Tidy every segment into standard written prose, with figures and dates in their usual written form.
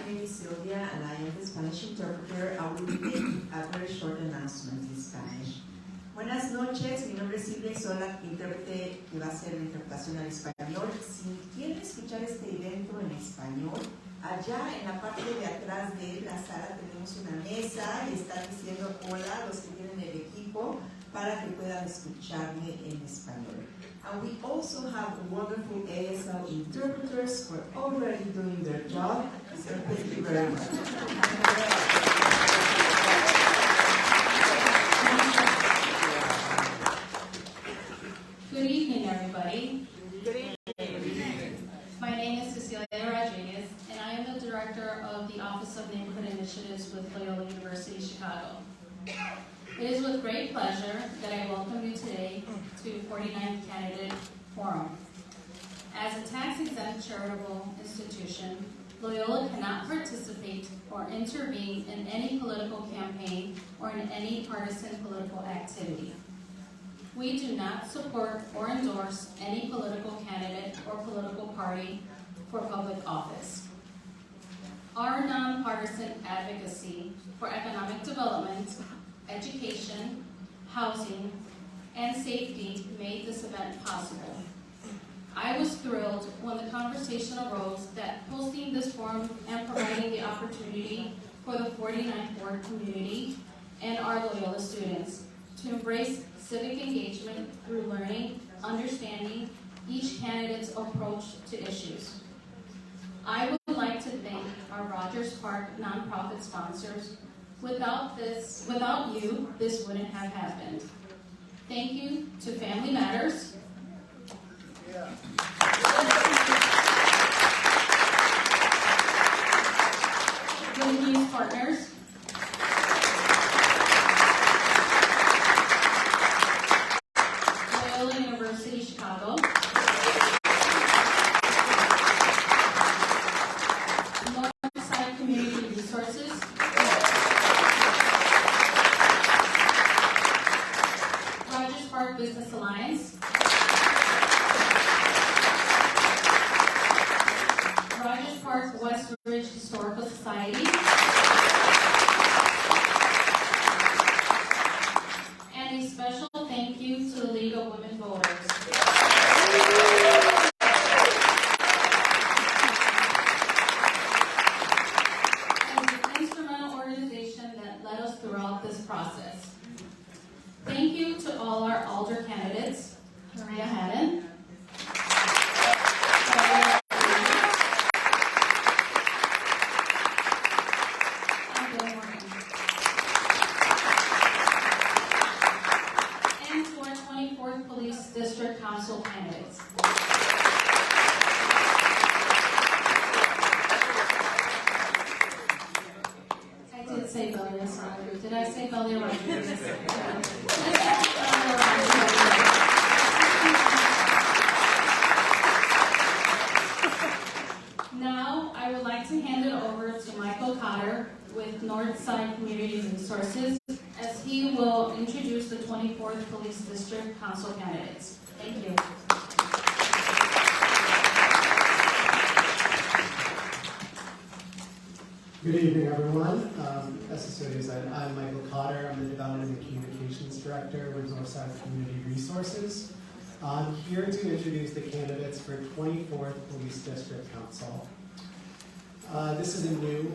name is Sylvia, and I am the Spanish interpreter. I will be making a very short announcement in Spanish. Buenas noches, mi nombre es Silvia y soy la intérprete que va a hacer la interpretación al español. Si quieren escuchar este evento en español, allá en la parte de atrás de la sala tenemos una mesa y están diciendo hola los que tienen el equipo para que puedan escucharme en español. And we also have wonderful ASL interpreters who are already doing their job. So thank you very much. Good evening, everybody. Good evening. My name is Belia Rodriguez, and I am the director of the Office of Neighborhood Initiatives with Loyola University Chicago. It is with great pleasure that I welcome you today to 49th Candidate Forum. As a tax-exempt charitable institution, Loyola cannot participate or intervene in any political campaign or in any partisan political activity. We do not support or endorse any political candidate or political party for public office. Our nonpartisan advocacy for economic development, education, housing, and safety made this event possible. I was thrilled when the conversation arose that hosting this forum and providing the opportunity for the 49th Ward community and our Loyola students to embrace civic engagement through learning, understanding each candidate's approach to issues. I would like to thank our Rogers Park nonprofit sponsors. Without you, this wouldn't have happened. Thank you to Family Matters. Yeah. Attendees partners. Loyola University Chicago. Northside Community Resources. Rogers Park Business Alliance. Rogers Park West Ridge Historical Society. And a special thank you to the League of Women Voters. As an instrumental organization that led us throughout this process. Thank you to all our alder candidates, Maria Hadden, and Bill Morton, and to our 24th Police District Council candidates. I did say Belia Rodriguez. Did I say Belia Rodriguez? Now, I would like to hand it over to Michael Cotter with Northside Community Resources as he will introduce the 24th Police District Council candidates. Thank you. Good evening, everyone. As Cecilia said, I'm Michael Cotter. I'm the Development and Communications Director with Northside Community Resources. I'm here to introduce the candidates for 24th Police District Council. This is a new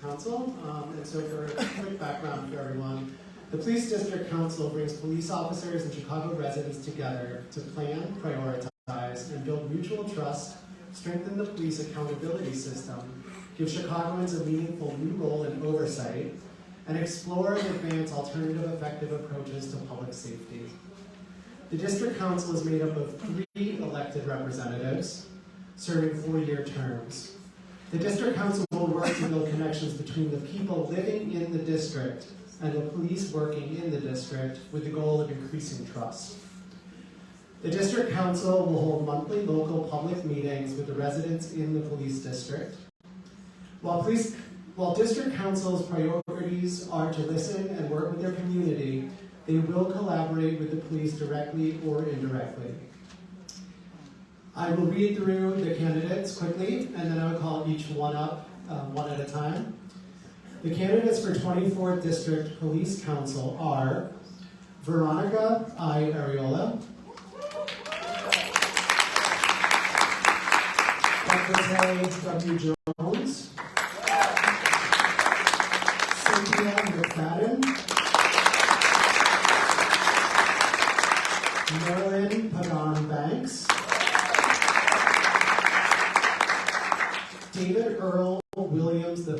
council, and so for a quick background for everyone, the Police District Council brings police officers and Chicago residents together to plan, prioritize, and build mutual trust, strengthen the police accountability system, give Chicagoans a meaningful new role in oversight, and explore and advance alternative effective approaches to public safety. The District Council is made up of 3 elected representatives serving 4-year terms. The District Council will work to build connections between the people living in the district and the police working in the district with the goal of increasing trust. The District Council will hold monthly local public meetings with the residents in the police district. While District Council's priorities are to listen and work with their community, they will collaborate with the police directly or indirectly. I will read through the candidates quickly, and then I will call each one up one at a time. The candidates for 24th District Police Council are Veronica I. Ariola, W. Jones, Cynthia McFadden, Marilyn Pagan Banks, David Earl Williams III,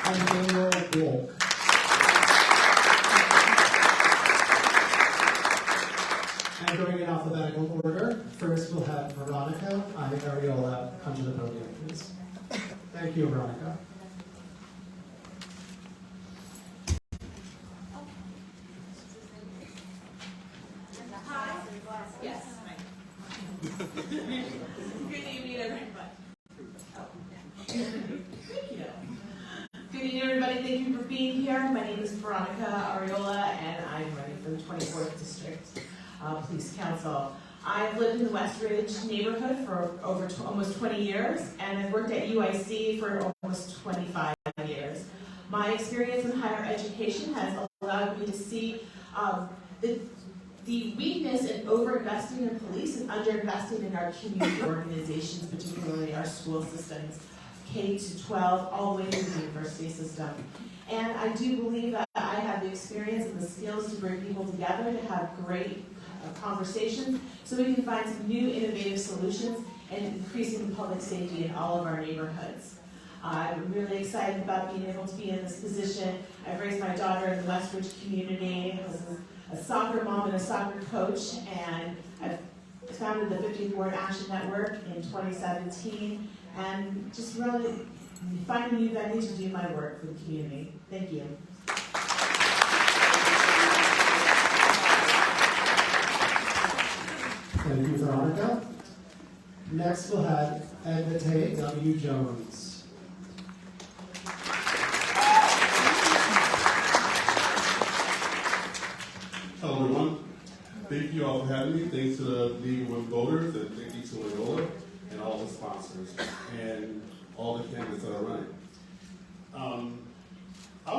and Daniel Wolk. And going in alphabetical order, first we'll have Veronica I. Ariola come to the podium, please. Thank you, Veronica. Yes. Good evening, everybody. Good evening, everybody. Thank you for being here. My name is Veronica Ariola, and I'm running for the 24th District Police Council. I've lived in the West Ridge neighborhood for almost 20 years, and I've worked at UIC for almost 25 years. My experience in higher education has allowed me to see the weakness in over-investing in police and under-investing in our community organizations, particularly our school systems, K to 12, all the way to the university system. And I do believe that I have the experience and the skills to bring people together to have great conversations so we can find some new innovative solutions and increasing public safety in all of our neighborhoods. I'm really excited about being able to be in this position. I've raised my daughter in the West Ridge community. I was a soccer mom and a soccer coach, and I've founded the 50th Ward Action Network in 2017, and just really finding new venues to do my work for the community. Thank you. Thank you, Veronica. Next, we'll have Edvite W. Jones. Hello, everyone. Thank you all for having me. Thanks to the League of Women Voters, and thank you to Loyola and all the sponsors and all the candidates that are running. I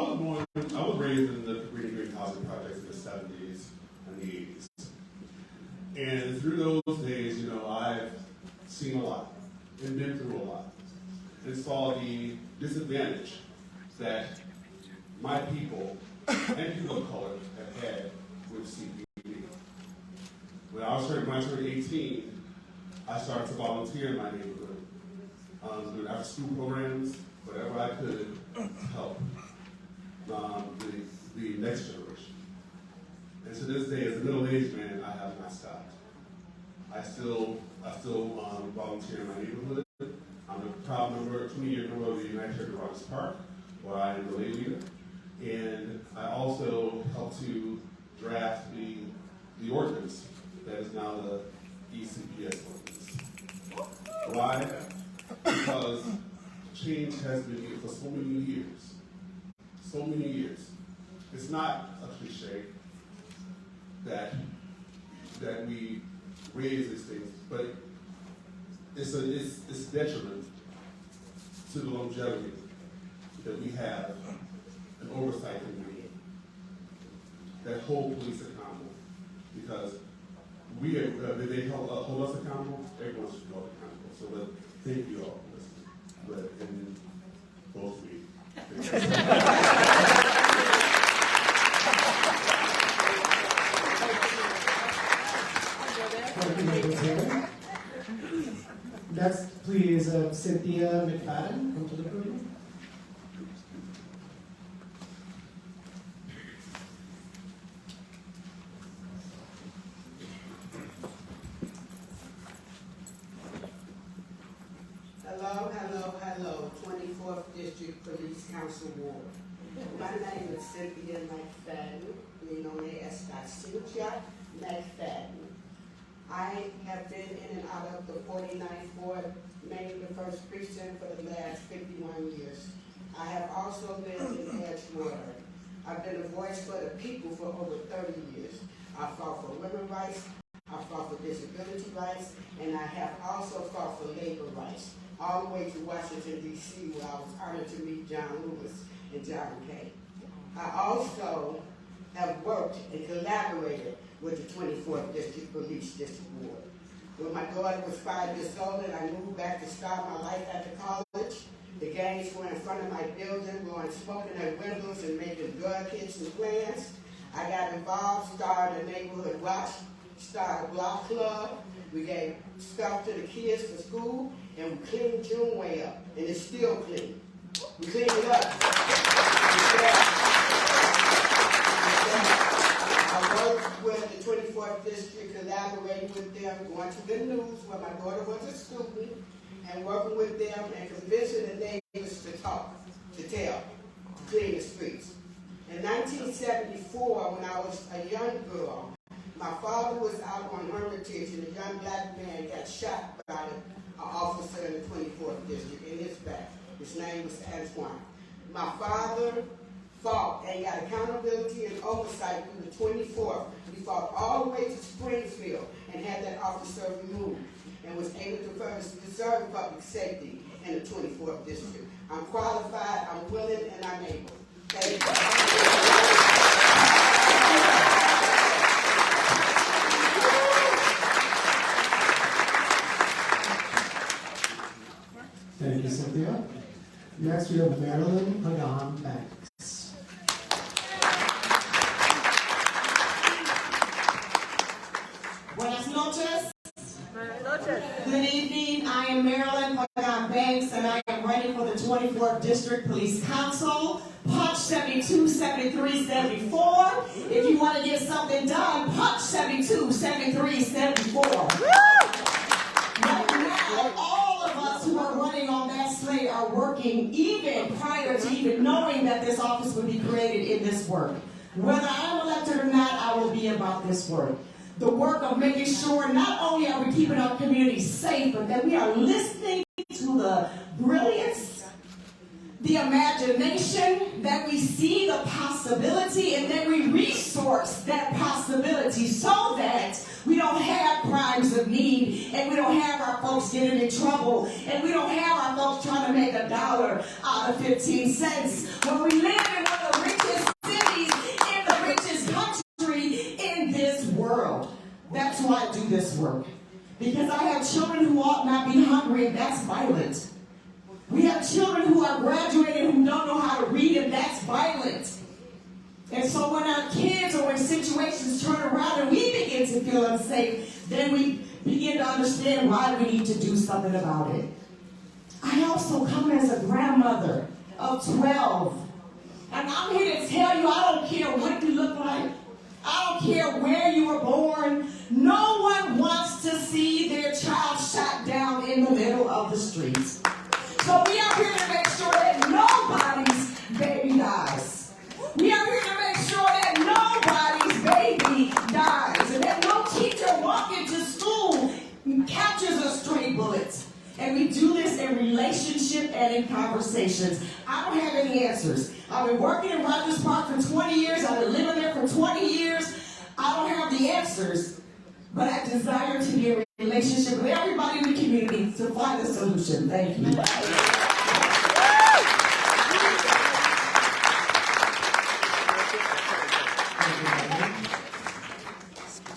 was raised in the green housing projects in the 70s and the 80s. And through those days, you know, I've seen a lot and been through a lot and saw the disadvantage that my people and people of color have had with CPD. When I turned 18, I started to volunteer in my neighborhood, doing after-school programs, whatever I could to help the next generation. And to this day, as a middle-aged man, I have not stopped. I still volunteer in my neighborhood. I'm a proud member, 20-year member of the United Church of Roberts Park, where I am the lay leader. And I also help to draft the ordinance that is now the ECPS ordinance. Why? Because change has been here for so many years. So many years. It's not a cliche that we raise these things, but it's detriment to the longevity that we have an oversight committee that hold police accountable, because if they hold us accountable, everyone should be held accountable. So thank you all for listening. And both me. Next, please, Cynthia McFadden, come to the podium. Hello, 24th District Police Council Ward. My name is Cynthia McFadden, known as Cynthia McFadden. I have been in and out of the 49th Ward, mainly the 1st Precinct, for the last 51 years. I have also lived in Edgewater. I've been a voice for the people for over 30 years. I fought for women's rights, I fought for disability rights, and I have also fought for labor rights, all the way to Washington, D.C., where I was honored to meet John Lewis and John Kay. I also have worked and collaborated with the 24th District Police District Board. When my daughter was 5 years old and I moved back to start my life after college, the gangs were in front of my building, blowing smoke in their windows and making drug hits and plans. I got involved, started a neighborhood watch, started a block club. We gave stuff to the kids for school, and we cleaned Juneway up, and it's still clean. We cleaned it up. I worked with the 24th District, collaborating with them, going to the news where my daughter was a student, and working with them and convincing the neighbors to talk, to tell, to clean the streets. In 1974, when I was a young girl, my father was out on Hermitage and a young black man got shot by an officer in the 24th District in his back. His name was Antoine. My father fought and got accountability and oversight through the 24th. We fought all the way to Springfield and had that officer removed and was able to serve public safety in the 24th District. I'm qualified, I'm willing, and I'm able. Thank you. Thank you, Cynthia. Next, we have Marilyn Pagan Banks. Buenas noches. Good evening. I am Marilyn Pagan Banks, and I am running for the 24th District Police Council. Punch 72, 73, 74. If you want to get something done, punch 72, 73, 74. Right now, all of us who are running on that slate are working even prior to even knowing that this office would be created in this work. Whether I'm elected or not, I will be about this work. The work of making sure not only are we keeping our community safe, but that we are listening to the brilliance, the imagination, that we see the possibility, and then we resource that possibility so that we don't have crimes of need, and we don't have our folks getting in trouble, and we don't have our folks trying to make $1 out of 15 cents. When we live in one of the richest cities in the richest country in this world. That's why I do this work. Because I have children who ought not be hungry, and that's violent. We have children who are graduating who don't know how to read, and that's violent. And so when our kids or when situations turn around and we begin to feel unsafe, then we begin to understand why we need to do something about it. I also come as a grandmother of 12. And I'm here to tell you, I don't care what you look like. I don't care where you were born. No one wants to see their child shot down in the middle of the streets. So we are here to make sure that nobody's baby dies. We are here to make sure that nobody's baby dies. And that no teacher walking to school catches a stray bullet. And we do this in relationship and in conversations. I don't have any answers. I've been working in Rogers Park for 20 years. I've been living there for 20 years. I don't have the answers. But I desire to be in a relationship with everybody in the community to find a solution. Thank you.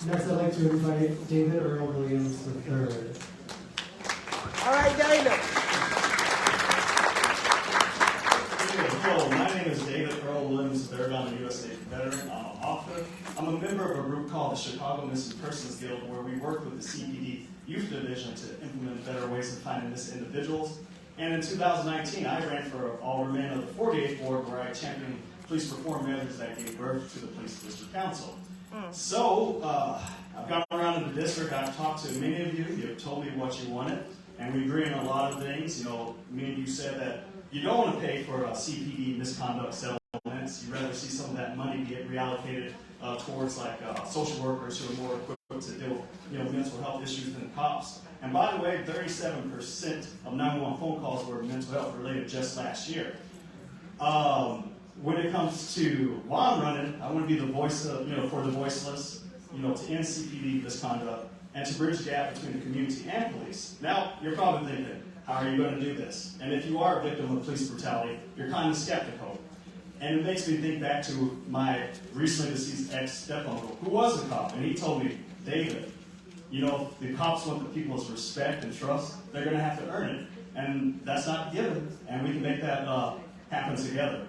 Next, I'd like to invite David Earl Williams III. All right, Dana. Hello, my name is David Earl Williams III. I'm a U.S. State veteran. I'm an author. I'm a member of a group called the Chicago Missing Persons Guild, where we work with the CPD Youth Division to implement better ways of finding missing individuals. And in 2019, I ran for alderman of the 48th Ward, where I championed police reform measures that gave birth to the Police District Council. So, I've gone around in the district. I've talked to many of you. You've told me what you wanted. And we agree on a lot of things. You know, many of you said that you don't want to pay for CPD misconduct settlements. You'd rather see some of that money get reallocated towards like social workers who are more equipped to deal with mental health issues than cops. And by the way, 37% of 911 phone calls were mental health related just last year. When it comes to while I'm running, I want to be the voice of, for the voiceless, to end CPD misconduct. and to bridge the gap between the community and police. Now, you're probably thinking, how are you going to do this? And if you are a victim of police brutality, you're kind of skeptical. And it makes me think back to my recently deceased ex-step-uncle, who was a cop, and he told me, David, you know, if the cops want the people's respect and trust, they're going to have to earn it. And that's not given, and we can make that happen together.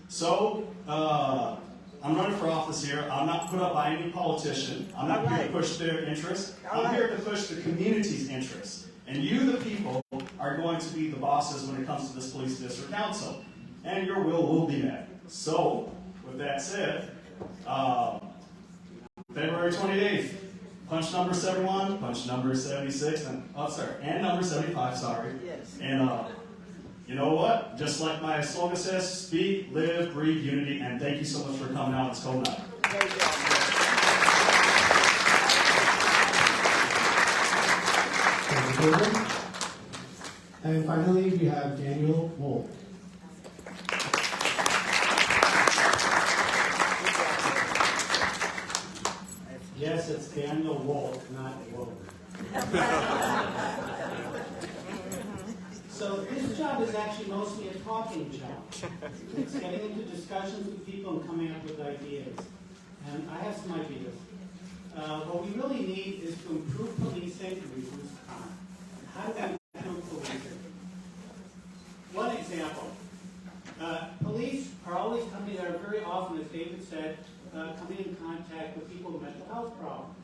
So, I'm running for office here. I'm not put up by any politician. I'm not here to push their interests. I'm here to push the community's interests. And you, the people, are going to be the bosses when it comes to this police district council. And your will be met. So, with that said, February 28th, punch number 71, punch number 76, and number 75, sorry. Yes. And you know what? Just like my slogan says, speak, live, breathe unity, and thank you so much for coming out. It's cold night. Thank you, David. And finally, we have Daniel Wolf. Yes, it's Daniel Wolf, not woke. So this job is actually mostly a talking job. It's getting into discussions with people and coming up with ideas. And I have some ideas. What we really need is to improve policing and reduce crime. How do we improve policing? One example. Police are always coming, are very often, as David said, coming in contact with people with mental health problems.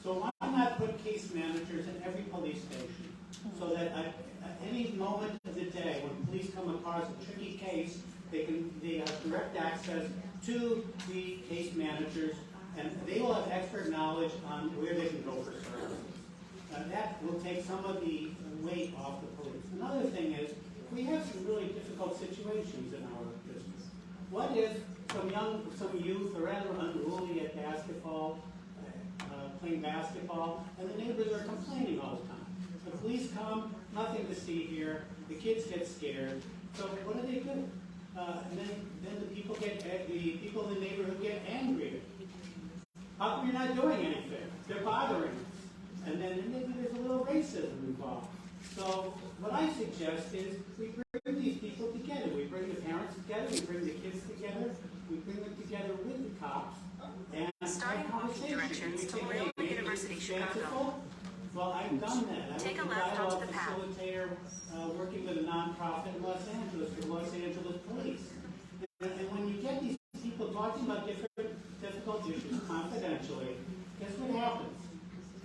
So why not put case managers in every police station so that at any moment of the day when police come across a tricky case, they have direct access to the case managers, and they will have expert knowledge on where they can go for services. That will take some of the weight off the police. Another thing is, we have some really difficult situations in our business. What if some youth are rather unruly at basketball, playing basketball, and the neighbors are complaining all the time? The police come, nothing to see here, the kids get scared, so what do? And then the people in the neighborhood get angry. How come you're not doing anything? They're bothering us. And then maybe there's a little racism involved. So what I suggest is we bring these people together. We bring the parents together, we bring the kids together, we bring them together with the cops, and starting walking directions to Loyola University, Chicago. Well, I've done that. Take I a was a left onto dialogue the path. facilitator working with a nonprofit in Los Angeles for Los Angeles Police. And when you get these people talking about different difficult issues confidentially, guess what happens?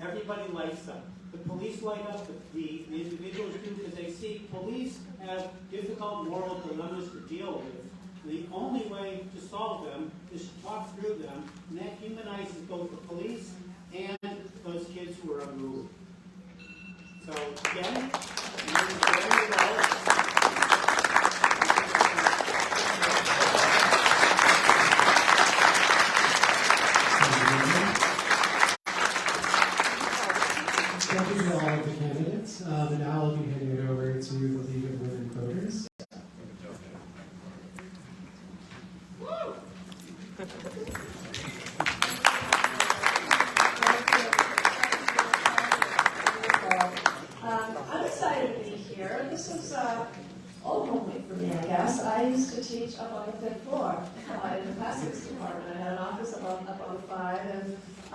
Everybody lights up. The police light up, the individuals do, because they see police have difficult moral dilemmas to deal with. And the only way to solve them is to talk through them, and that humanizes both the police and those kids who are unruly. So again, very well. Thank you to all of the candidates. And now I'll be handing it over to the League of Women Voters. I'm excited to be here. This is old home for me, I guess. I used to teach up on the 5th floor in the plastics department. I had an office up on 5, and I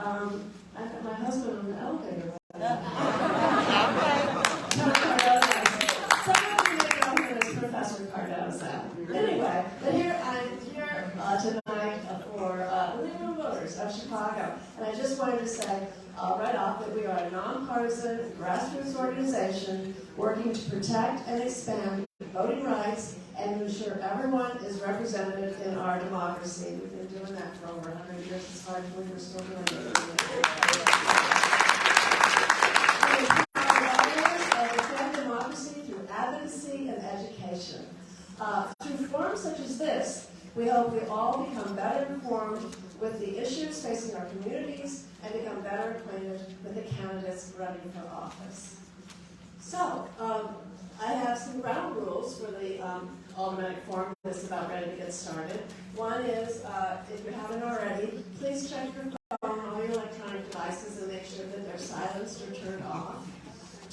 met my husband on the elevator. Professor Cardoza. Anyway, but I'm here tonight for the League of Voters of Chicago. And I just wanted to say right off that we are a nonpartisan grassroots organization working to protect and expand voting rights and to ensure everyone is represented in our democracy. We've been doing that for over 100 years. It's hard to believe we're still doing it. Democracy through advocacy and education. Through forums such as this, we hope we all become better informed with the issues facing our communities and become better acquainted with the candidates running for office. So, I have some ground rules for the aldermanic forum that's about ready to get started. One is, if you haven't already, please check your phone, all your electronic devices, and make sure that they're silent silenced or turned off.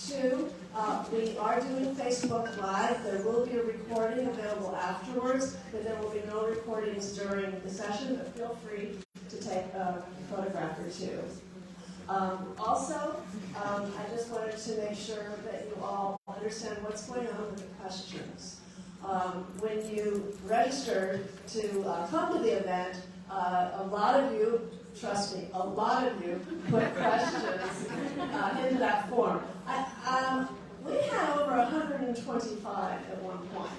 2, we are doing Facebook Live. There will be a recording available afterwards, but there will be no recordings during the session, but feel free to take a photograph or 2. Also, I just wanted to make sure that you all understand what's going on with the questions. When you registered to come to the event, a lot of you, trust me, a lot of you put questions into that form. We had over 125 at one point.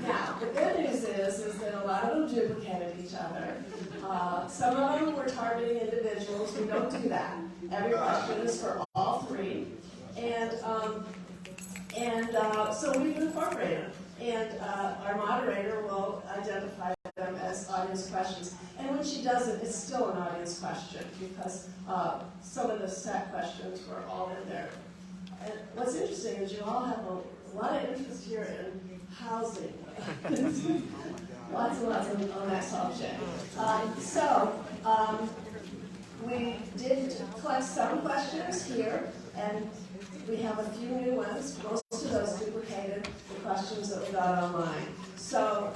Now, the good news is that a lot of them duplicated each other. Some of them were targeting individuals. We don't do that. Every question is for all 3. And so we've incorporated them. And our moderator will identify them as audience questions. And when she does it, it's still an audience question because some of the set questions were all in there. And what's interesting is you all have a lot of interest here in housing. Lots and lots on that subject. We did collect some questions here, and we have a few new ones. Most of those duplicated the questions that we got online. So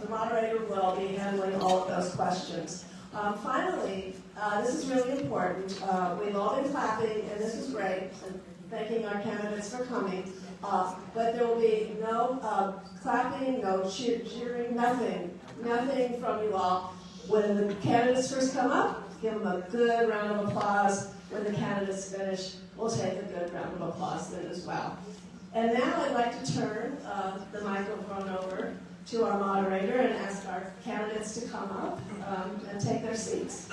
the moderator will be handling all of those questions. Finally, this is really important. We've all been clapping, and this is great, and thanking our candidates for coming. But there will be no clapping, no cheering, nothing from you all. When the candidates first come up, give them a good round of applause. When the candidates finish, we'll take a good round of applause then as well. And now I'd like to turn the microphone over to our moderator and ask our candidates to come up and take their seats.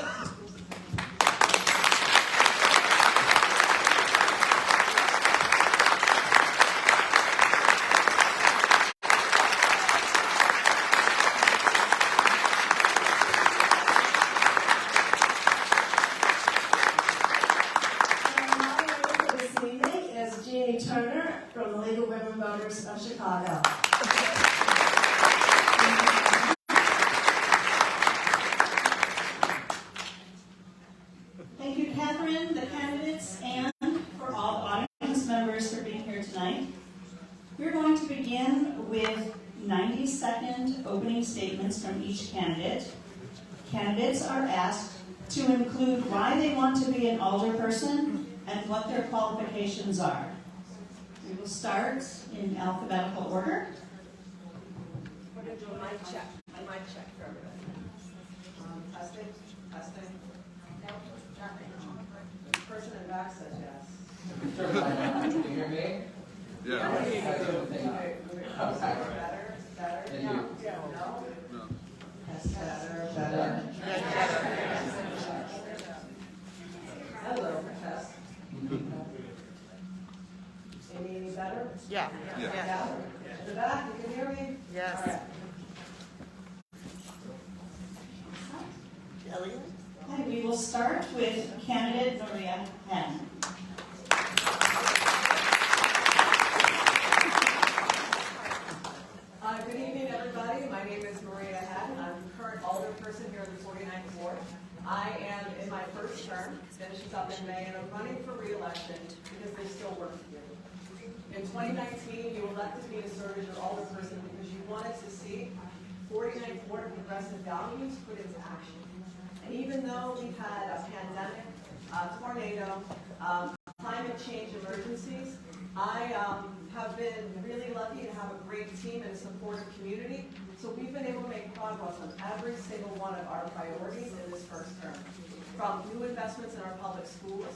From the League of Women Voters of Chicago. Thank you, Catherine, the candidates, and for all the audience members for being here tonight. We're going to begin with 90-second opening statements from each candidate. Candidates are asked to include why they want to be an alderperson and what their qualifications are. We will start in alphabetical order. We're going to do a mic check. A mic check for everybody. Testing. No, nothing. The person in the back says yes. Can you hear me? Yeah. Better. No. That's better. Hello, test. Any better? Yeah. In the back, you can hear me? Yes. All right. Elliot? Okay, we will start with candidate Belia Hadden. Good evening, everybody. My name is Belia Hadden. I'm the current alderperson here in the 49th Ward. I am in my first term, finishes up in May, and I'm running for re-election because there's still work to do. In 2019, you elected me to serve as your alderperson because you wanted to see 49th Ward progressive values put into action. And even though we've had a pandemic, a tornado, climate change emergencies, I have been really lucky to have a great team and a supportive community. So we've been able to make progress on every single one of our priorities in this first term. From new investments in our public schools,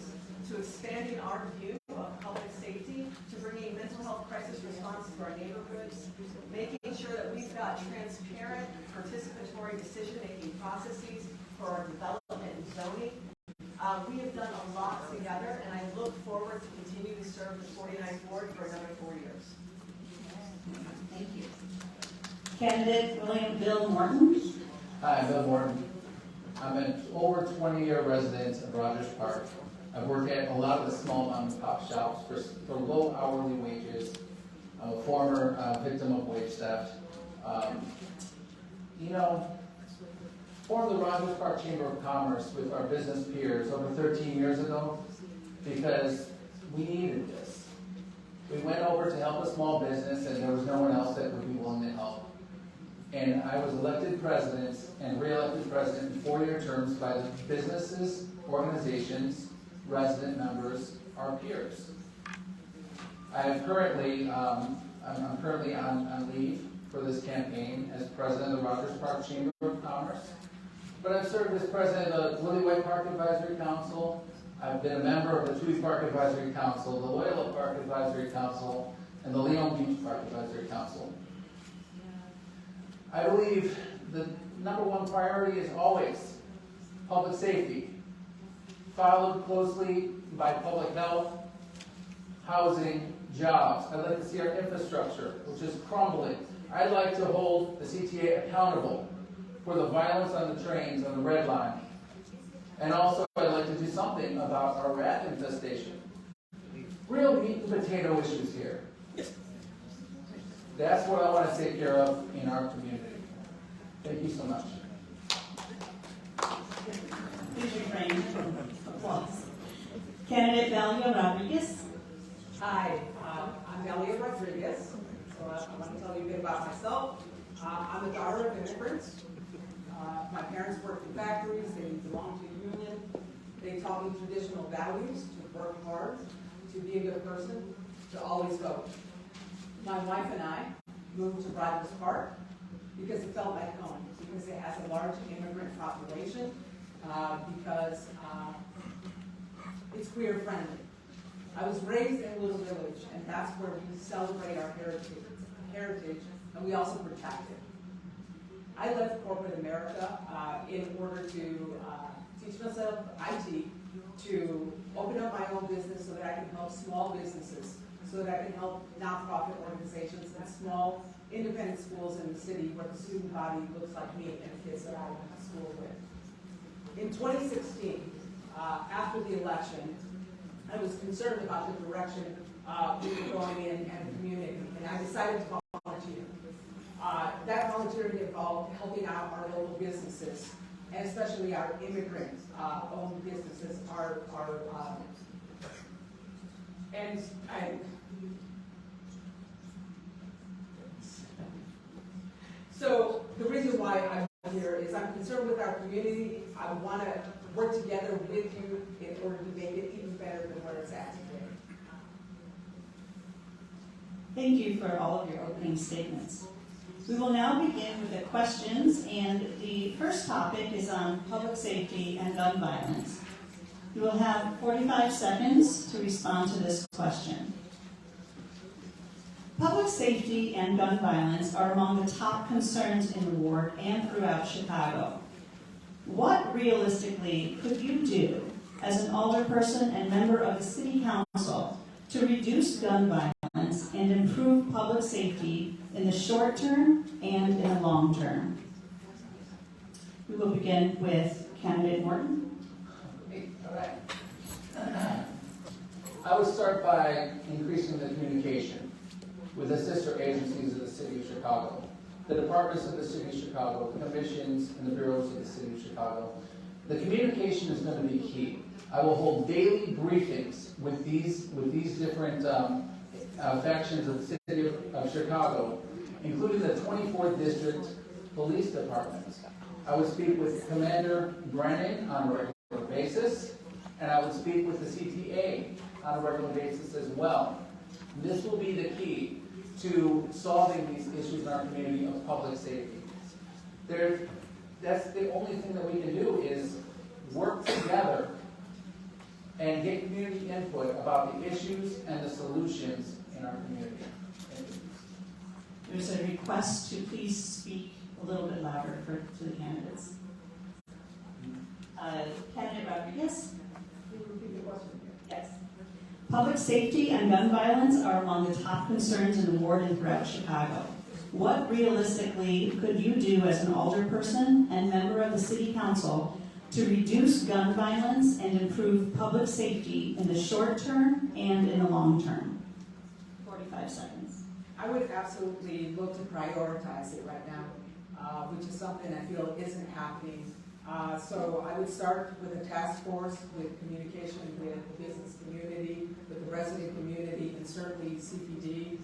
to expanding our view of public safety, to bringing mental health crisis response to our neighborhoods, making sure that we've got transparent, participatory decision-making processes for our development and zoning. We have done a lot together, and I look forward to continue to serve the 49th Ward for another 4 years. Thank you. Candidate Bill Morton. Hi, I'm Bill Morton. I'm an over 20-year resident of Rogers Park. I've worked at a lot of the small mom and pop shops for low hourly wages. I'm a former victim of wage theft. Formed the Rogers Park Chamber of Commerce with our business peers over 13 years ago because we needed this. We went over to help a small business, and there was no one else that would be willing to help. And I was elected president and re-elected president in 4-year terms by the businesses, organizations, resident members, our peers. I'm currently on leave for this campaign as president of the Rogers Park Chamber of Commerce. But I've served as president of the Lily White Park Advisory Council. I've been a member of the Tweed Park Advisory Council, the Loyola Park Advisory Council, and the Leon Beach Park Advisory Council. I believe the number one priority is always public safety, followed closely by public health, housing, jobs. I'd like to see our infrastructure, which is crumbling. I'd like to hold the CTA accountable for the violence on the trains on the Red Line. And also, I'd like to do something about our rat infestation. Real meat and potato issues here. That's what I want to take care of in our community. Thank you so much. Please refrain from applause. Candidate Belia Rodriguez. Hi, I'm Belia Rodriguez. So I want to tell you a bit about myself. I'm a daughter of immigrants. My parents worked in factories. They belonged to a union. They taught me traditional values, to work hard, to be a good person, to always vote. My wife and I moved to Rogers Park because it felt like home, because it has a large immigrant population, because it's queer friendly. I was raised in a little village, and that's where we celebrate our heritage, and we also protect it. I left corporate America in order to teach myself IT, to open up my own business so that I can help small businesses, so that I can help nonprofit organizations and small independent schools in the city where the student body looks like me and the kids that I went to school with. In 2016, after the election, I was concerned about the direction we were going in and the community, and I decided to volunteer. That volunteering involved helping out our local businesses, and especially our immigrant-owned businesses. So the reason why I'm here is I'm concerned with our community. I want to work together with you in order to make it even better than where it's at today. Thank you for all of your opening statements. We will now begin with the questions, and the first topic is on public safety and gun violence. You will have 45 seconds to respond to this question. Public safety and gun violence are among the top concerns in the ward and throughout Chicago. What realistically could you do as an alderperson and member of the City Council to reduce gun violence and improve public safety in the short term and in the long term? We will begin with candidate Morton. All right. I would start by increasing the communication with the sister agencies of the City of Chicago, the departments of the City of Chicago, the commissions, and the bureaus of the City of Chicago. The communication is going to be key. I will hold daily briefings with these different factions of the City of Chicago, including the 24th District Police Department. I would speak with Commander Brennan on a regular basis, and I would speak with the CTA on a regular basis as well. This will be the key to solving these issues in our community of public safety. That's the only thing that we can do is work together and get community input about the issues and the solutions in our community. Thank you. There's a request to please speak a little bit louder to the candidates. Candidate Rodriguez? Can you repeat the question? Yes. Public safety and gun violence are among the top concerns in the ward and throughout Chicago. What realistically could you do as an alderperson and member of the City Council to reduce gun violence and improve public safety in the short term and in the long term? 45 seconds. I would absolutely look to prioritize it right now, which is something I feel isn't happening So I would start with a task force with communication with the business community, with the resident community, and certainly CPD,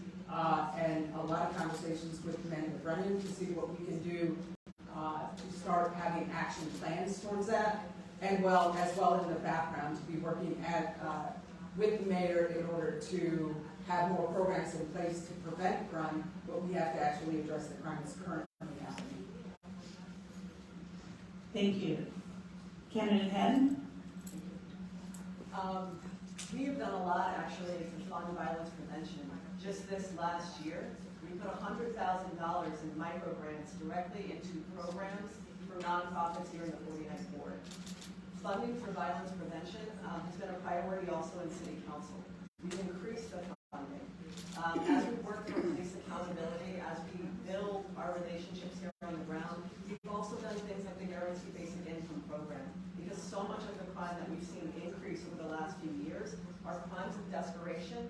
and a lot of conversations with men with running to see what we can do to start having action plans towards that, and as well in the background to be working with the mayor in order to have more programs in place to prevent crime, but we have to actually address the crime that's currently happening. Thank you. Candidate Hadden? We have done a lot actually to fund violence prevention. Just this last year, we put $100,000 in micro grants directly into programs for nonprofits here in the 49th Ward. Funding for violence prevention has been a priority also in City Council. We've increased the funding. As we work for police accountability, as we build our relationships here on the ground, we've also done things like the Guaranteed Basic Income Program, because so much of the crime that we've seen increase over the last few years are crimes of desperation,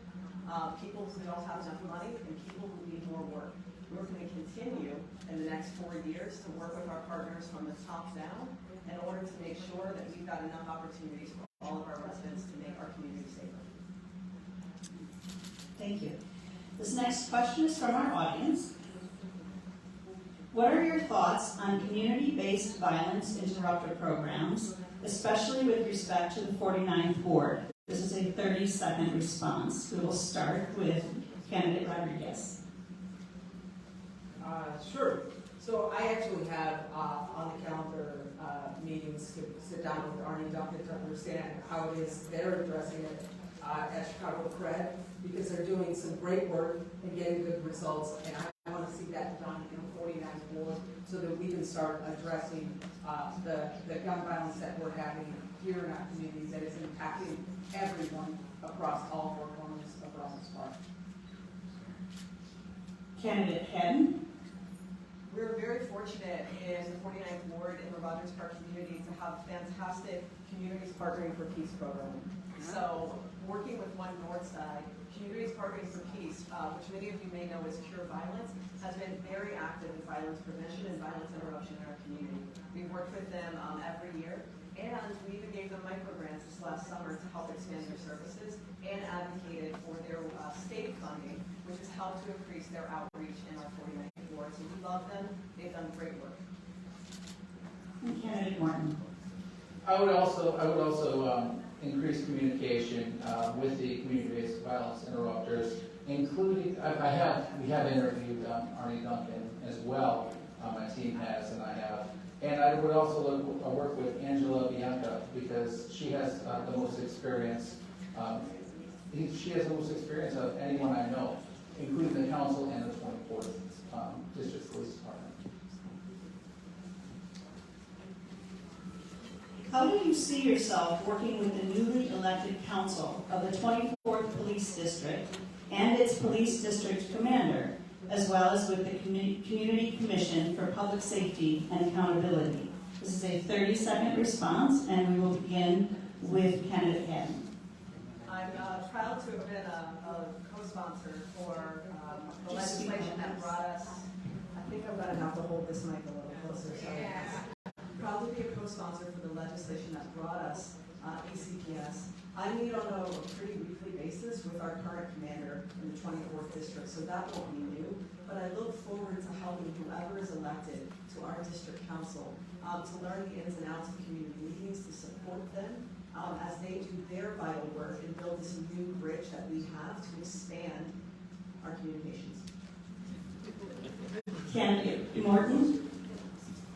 people who don't have enough money, and people who need more work. We're going to continue in the next 4 years to work with our partners from the top down in order to make sure that we've got enough opportunities for all of our residents to make our community safer. Thank you. This next question is from our audience. What are your thoughts on community-based violence interrupter programs, especially with respect to the 49th Ward? This is a 30-second response. We will start with Candidate Rodriguez. Sure. So I actually have on the calendar meetings to sit down with Arnie Duncan to understand how it is they're addressing it at Chicago Cred, because they're doing some great work and getting good results, and I want to see that done in the 49th Ward so that we can start addressing the gun violence that we're having here in our community that is impacting everyone across all four corners of Russell's Park. Candidate Hadden. We're very fortunate in the 49th Ward in the Rogers Park community to have fantastic Communities Partnering for Peace program. So working with One Northside, Communities Partnering for Peace, which many of you may know as Cure Violence, has been very active in violence prevention and violence interruption in our community. We've worked with them every year, and we even gave them micro grants this last summer to help expand their services and advocated for their state funding, which has helped to increase their outreach in our 49th Ward. So we love them. They've done great work. And Candidate Morton. I would also increase communication with the community-based violence interrupters, including we have interviewed Arnie Duncan as well. My team has, and I have, and I would also work with Angela Bianca, because she has the most experience. She has the most experience of anyone I know, including the council and the 24th District Police Department. How do you see yourself working with the newly elected council of the 24th Police District and its Police District Commander, as well as with the Community Commission for Public Safety and Accountability? This is a 30-second response, and we will begin with Candidate Hadden. I'm proud to have been a co-sponsor for the legislation that brought us. I think I'm going to have to hold this mic a little closer. Sorry. Proud to be a co-sponsor for the legislation that brought us ECPS. I meet on a pretty weekly basis with our current commander in the 24th District, so that won't be new. But I look forward to helping whoever is elected to our district council to learn the ins and outs of community meetings, to support them as they do their vital work and build this new bridge that we have to expand our communications. Candidate Morton.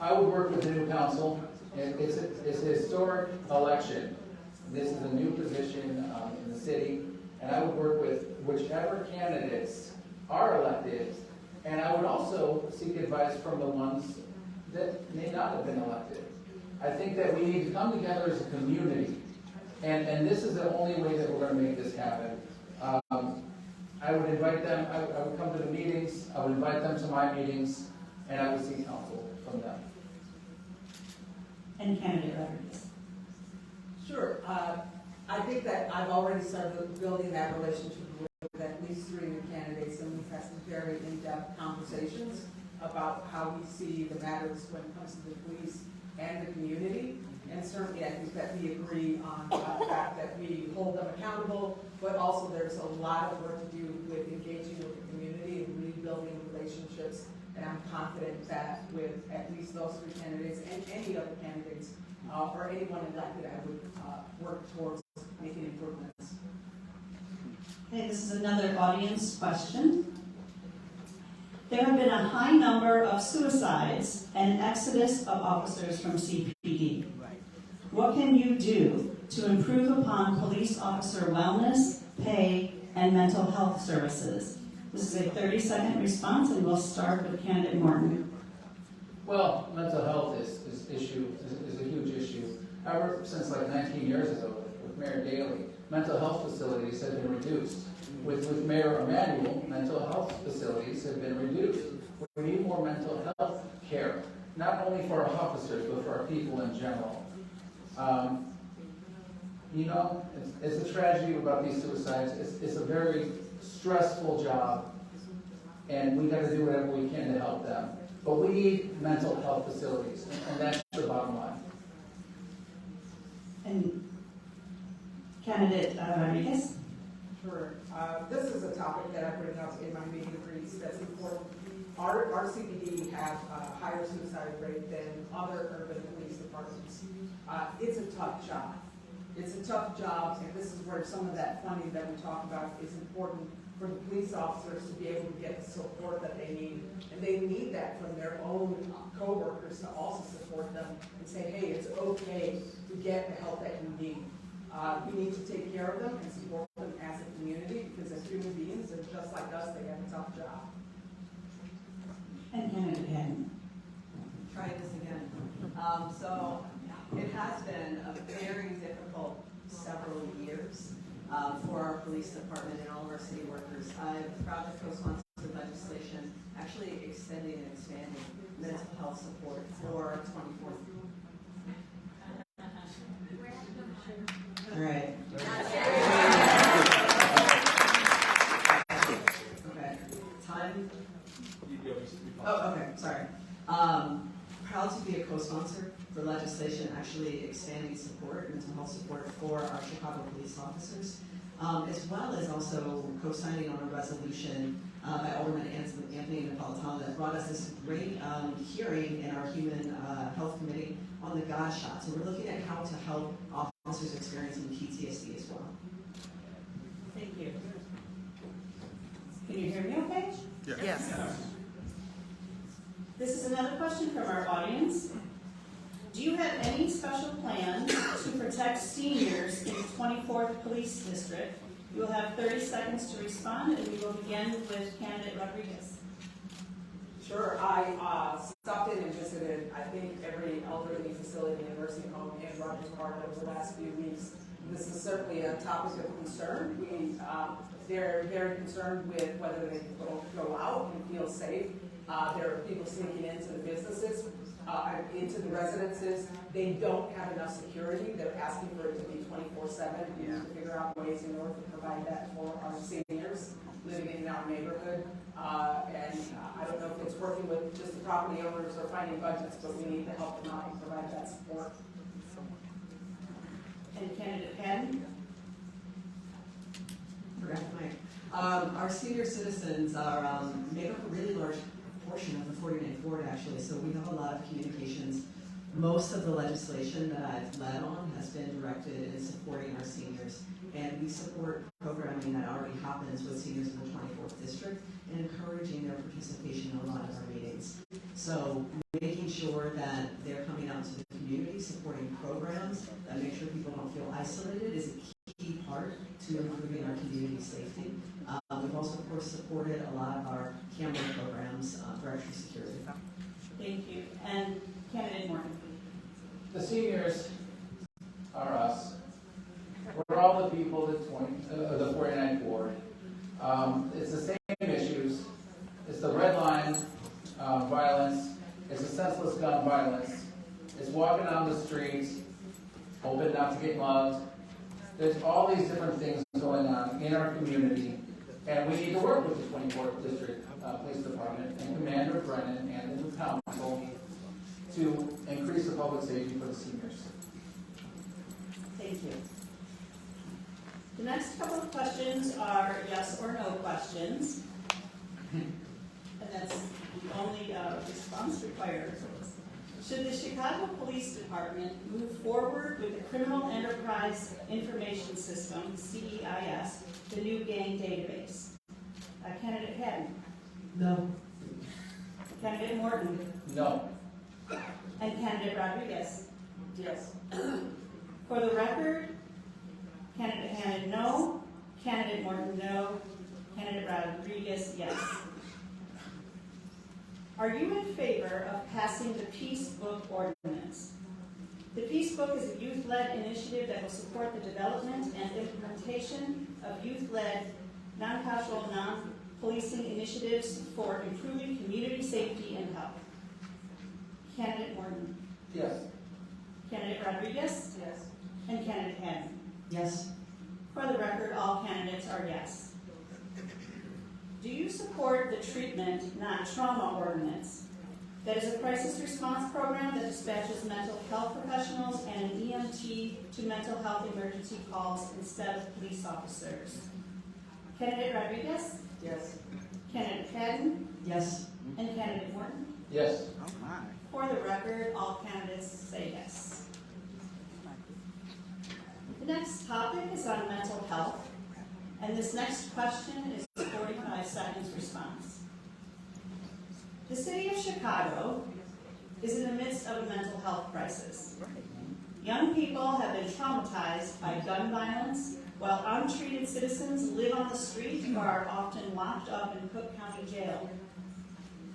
I would work with the new council. It's a historic election. This is a new position in the city, and I would work with whichever candidates are elected, and I would also seek advice from the ones that may not have been elected. I think that we need to come together as a community, and this is the only way that we're going to make this happen. I would invite them, I would come to the meetings, I would invite them to my meetings, and I would seek counsel from them. And Candidate Rodriguez. Sure. I think that I've already started building that relationship with at least 3 new candidates, and we've had some very in-depth conversations about how we see the matters when it comes to the police and the community. And certainly I think that we agree on the fact that we hold them accountable, but also there's a lot of work to do with engaging with the community and rebuilding relationships. And I'm confident that with at least those three candidates and any other candidates or anyone elected, I would work towards making improvements. Okay, this is another audience question. There have been a high number of suicides and an exodus of officers from CPD. What can you do to improve upon police officer wellness, pay, and mental health services? This is a 30-second response, and we'll start with candidate Morton. Well, mental health is a huge issue. Ever since like 19 years ago with Mayor Daley, mental health facilities have been reduced. With Mayor Emanuel, mental health facilities have been reduced. We need more mental health care, not only for our officers, but for our people in general. You know, it's a tragedy about these suicides. It's a very stressful job, and we got to do whatever we can to help them. But we need mental health facilities, and that's the bottom line. And candidate Rodriguez? Sure. This is a topic that I bring up in my meeting briefs that's important. Our CPD has a higher suicide rate than other urban police departments. It's a tough job. It's a tough job, and this is where some of that funding that we talk about is important for the police officers to be able to get the support that they need. And they need that from their own co-workers to also support them and say, hey, it's okay to get the help that you need. We need to take care of them and support them as a community, because as human beings, they're just like us, they have a tough job. And candidate Hadden. Try this again. So it has been a very difficult several years for our police department and all of our city workers. I'm proud to co-sponsor legislation actually extending and expanding mental health support for 24. All right. Okay. Time? Oh, okay, sorry. Proud to be a co-sponsor for legislation actually expanding support, mental health support for our Chicago police officers, as well as also co-signing on a resolution by Alderman Anthony Napolitano that brought us this great hearing in our Human Health Committee on the God shot. So we're looking at how to help officers experiencing PTSD as well. Thank you. Can you hear me okay? Yes. This is another question from our audience. Do you have any special plan to protect seniors in the 24th Police District? You will have 30 seconds to respond, and we will begin with candidate Rodriguez. Sure. I stopped in and visited, I think, every elderly facility and nursing home in Rogers Park over the last few weeks. This is certainly a topic of concern. They're very concerned with whether they can go out and feel safe. There are people sneaking into the businesses, into the residences. They don't have enough security. They're asking for it to be 24/7. We need to figure out ways in order to provide that for our seniors living in our neighborhood. And I don't know if it's working with just the property owners or finding budgets, but we need to help them out and provide that support. And candidate Hadden? Forgot the mic. Our senior citizens are make up a really large portion of the 49th Ward, actually, so we have a lot of communications. Most of the legislation that I've led on has been directed in supporting our seniors, and we support programming that already happens with seniors in the 24th District and encouraging their participation in a lot of our meetings. So making sure that they're coming out to the community, supporting programs that make sure people don't feel isolated is a key part to improving our community safety. We've also, of course, supported a lot of our camera programs for extra security. Thank you. And candidate Morton. The seniors are us. We're all the people of the 49th Ward. It's the same issues. It's the red line violence. It's the senseless gun violence. It's walking down the streets, hoping not to get mugged. There's all these different things going on in our community, and we need to work with the 24th District Police Department and Commander Brennan and the new council to increase the public safety for the seniors. Thank you. The next couple of questions are yes or no questions. And that's the only response required. Should the Chicago Police Department move forward with the Criminal Enterprise Information System, CEIS, the new gang database? Candidate Hadden. No. Candidate Morton. No. And Candidate Rodriguez. Yes. For the record, Candidate Hadden, no. Candidate Morton, no. Candidate Rodriguez, yes. Are you in favor of passing the Peace Book Ordinance? The Peace Book is a youth-led initiative that will support the development and implementation of youth-led, non-casual, non-policing initiatives for improving community safety and health. Candidate Morton. Yes. Candidate Rodriguez. Yes. And Candidate Hadden. Yes. For the record, all candidates are yes. Do you support the treatment, not trauma ordinance? That is a crisis response program that dispatches mental health professionals and an EMT to mental health emergency calls instead of police officers. Candidate Rodriguez? Yes. Candidate Hadden? Yes. And Candidate Morton? Yes. For the record, all candidates say yes. The next topic is on mental health, and this next question is 45 seconds response. The city of Chicago is in the midst of a mental health crisis. Young people have been traumatized by gun violence, while untreated citizens live on the street or are often locked up in Cook County Jail.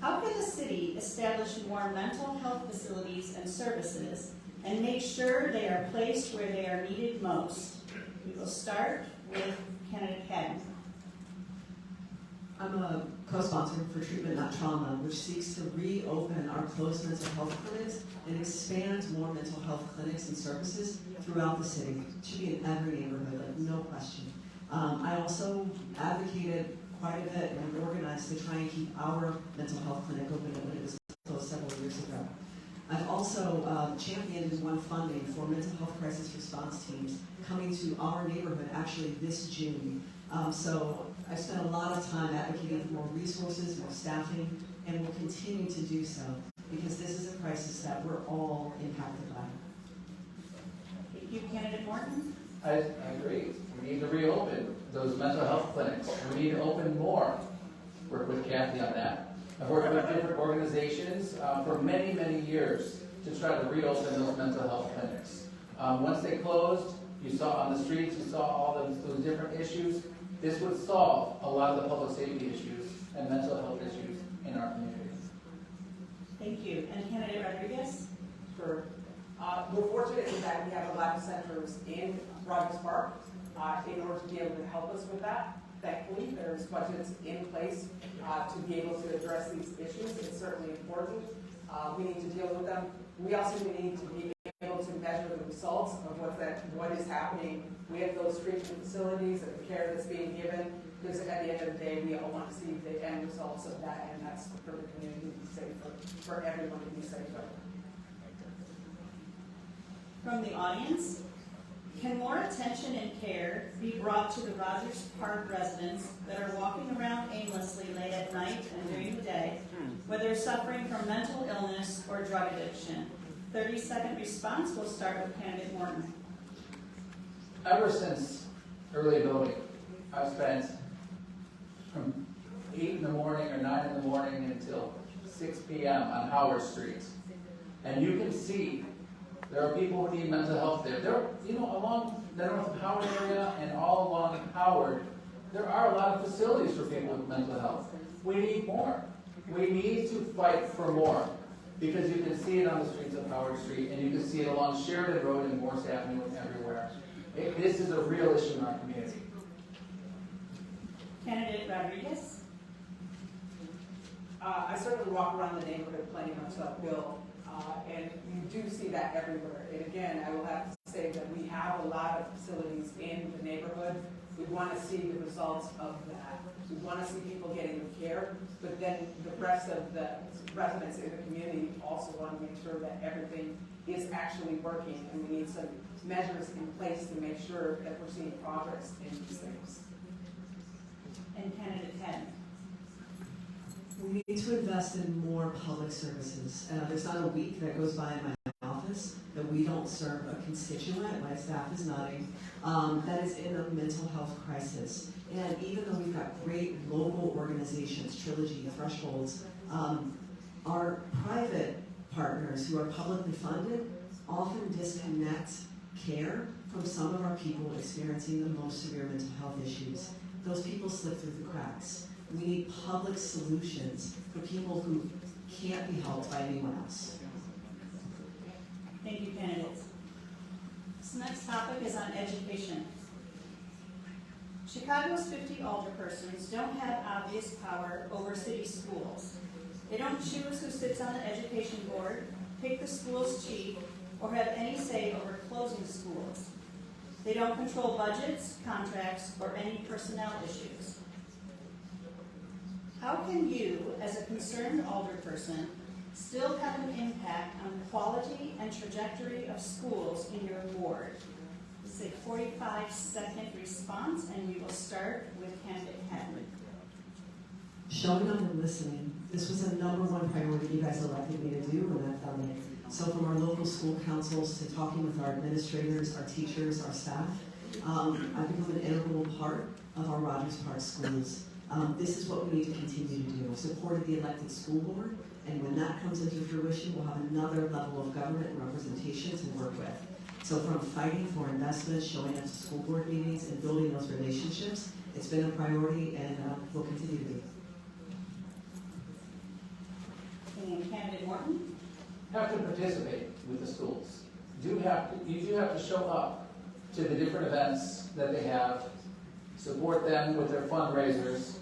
How can the city establish more mental health facilities and services and make sure they are placed where they are needed most? We will start with Candidate Hadden. I'm a co-sponsor for Treatment Not Trauma, which seeks to reopen our closed mental health clinics and expand more mental health clinics and services throughout the city. It should be in every neighborhood, like no question. I also advocated quite a bit and organized to try and keep our mental health clinic open when it was closed several years ago. I've also championed and won funding for mental health crisis response teams coming to our neighborhood actually this June. So I spent a lot of time advocating for more resources, more staffing, and will continue to do so because this is a crisis that we're all impacted by. Thank you, Candidate Morton. I agree. We need to reopen those mental health clinics. We need to open more. Work with Kathy on that. I've worked with different organizations for many, many years to try to reopen those mental health clinics. Once they closed, you saw on the streets, you saw all those different issues. This would solve a lot of the public safety issues and mental health issues in our communities. Thank you. And Candidate Rodriguez? Sure. We're fortunate in that we have a lot of centers in Rogers Park in order to be able to help us with that. Thankfully, there's budgets in place to be able to address these issues. It's certainly important. We need to deal with them. We also need to be able to measure the results of what is happening with those treatment facilities and the care that's being given. Because at the end of the day, we all want to see the end results of that, and that's for the community to be safer, for everyone to be safer. From the audience, can more attention and care be brought to the Rogers Park residents that are walking around aimlessly late at night and during the day, whether suffering from mental illness or drug addiction? 30-second response. We'll start with Candidate Morton. Ever since early voting, I've spent from 8 in the morning or 9 in the morning until 6 p.m. on Howard Street. And you can see there are people who need mental health there. Along the North Howard area and all along Howard, there are a lot of facilities for people with mental health. We need more. We need to fight for more. Because you can see it on the streets of Howard Street, and you can see it along Sheridan Road and Morse Avenue and everywhere. This is a real issue in our community. Candidate Rodriguez? I certainly walk around the neighborhood playing myself Bill, and you do see that everywhere. And again, I will have to say that we have a lot of facilities in the neighborhood. We want to see the results of that. We want to see people getting the care, but then the rest of the residents in the community also want to make sure that everything is actually working, and we need some measures in place to make sure that we're seeing progress in these things. And candidate Hadden. We need to invest in more public services. There's not a week that goes by in my office that we don't serve a constituent, my staff is nodding, that is in a mental health crisis. And even though we've got great local organizations, Trilogy, Thresholds, our private partners who are publicly funded often disconnect care from some of our people experiencing the most severe mental health issues. Those people slip through the cracks. We need public solutions for people who can't be helped by anyone else. Thank you, candidates. This next topic is on education. Chicago's 50 alderpersons don't have obvious power over city schools. They don't choose who sits on the education board, pick the school's chief, or have any say over closing schools. They don't control budgets, contracts, or any personnel issues. How can you, as a concerned alderperson, still have an impact on the quality and trajectory of schools in your ward? This is a 45-second response, and we will start with candidate Hadden. Showing up and listening. This was a #1 priority you guys elected me to do, and I've done it. So from our local school councils to talking with our administrators, our teachers, our staff, I've become an integral part of our Rogers Park schools. This is what we need to continue to do. I've supported the elected school board, and when that comes into fruition, we'll have another level of government and representation to work with. So from fighting for investments, showing up to school board meetings, and building those relationships, it's been a priority and will continue to be. And candidate Morton. Have to participate with the schools. You do have to show up to the different events that they have, support them with their fundraisers,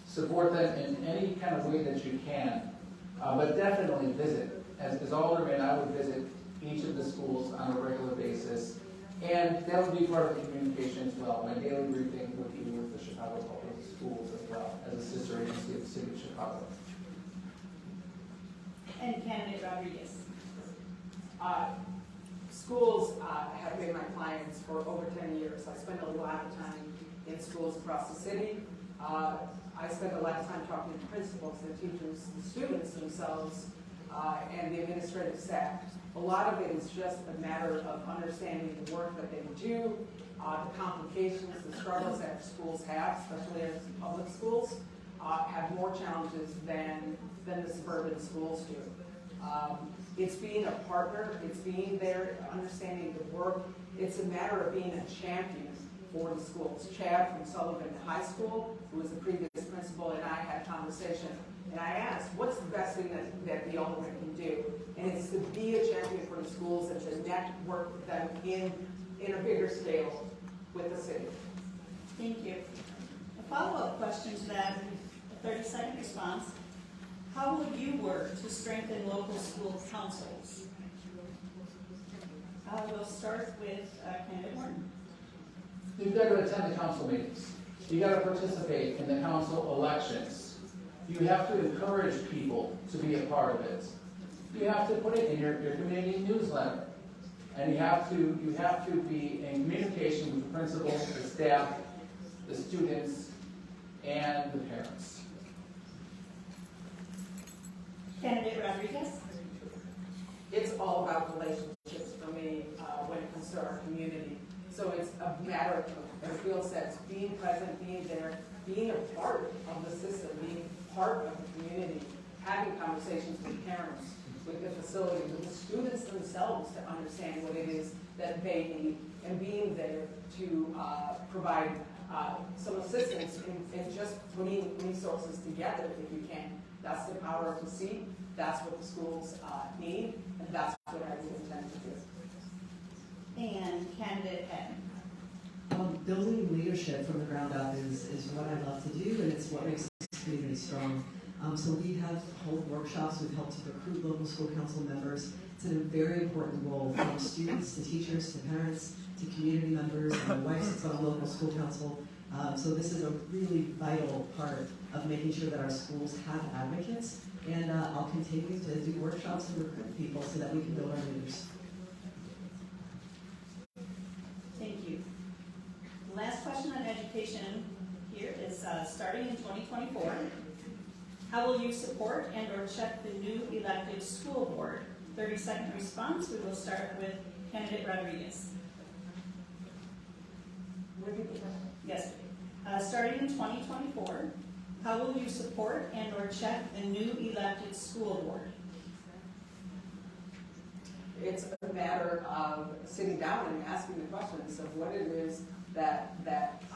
support them in any kind of way that you can, but definitely visit. As alderman, I would visit each of the schools on a regular basis, and that would be part of the communication as well. My daily briefing would be with the Chicago Public Schools as well, as a sister agency of the City of Chicago. And candidate Rodriguez. Schools have been my clients for over 10 years. I spend a lot of time in schools across the city. I spend a lot of time talking to principals and teachers, the students themselves, and the administrative staff. A lot of it is just a matter of understanding the work that they do, the complications, the struggles that schools have, especially as public schools, have more challenges than the suburban schools do. It's being a partner, it's being there, understanding the work. It's a matter of being a champion for the schools. Chad from Sullivan High School, who was the previous principal, and I had a conversation, and I asked, what's the best thing that the alderman can do? And it's to be a champion for the schools and to network with them in a bigger scale with the city. Thank you. A follow-up question to that, a 30-second response. How will you work to strengthen local school councils? We'll start with candidate Morton. You've got to attend the council meetings. You've got to participate in the council elections. You have to encourage people to be a part of it. You have to put it in your community newsletter. And you have to be in communication with the principals, the staff, the students, and the parents. Candidate Rodriguez. It's all about relationships for me when it comes to our community. So it's a matter of, as Bill says, being present, being there, being a part of the system, being part of the community, having conversations with parents, with the facility, with the students themselves to understand what it is that they need, and being there to provide some assistance in just putting resources together if you can. That's the power of the seat. That's what the schools need, and that's what I would intend to do. And candidate Hadden. Building leadership from the ground up is what I love to do, and it's what makes this community strong. So we have hold workshops. We've helped to recruit local school council members. It's a very important role from students to teachers to parents to community members. My wife sits on a local school council, So this is a really vital part of making sure that our schools have advocates, and I'll continue to do workshops and recruit people so that we can build our leaders. Thank you. The last question on education here is starting in 2024, how will you support and or check the new elected school board? 30-second response. We will start with candidate Rodriguez. Yes. Starting in 2024, how will you support and or check the new elected school board? It's a matter of sitting down and asking the questions of what it is that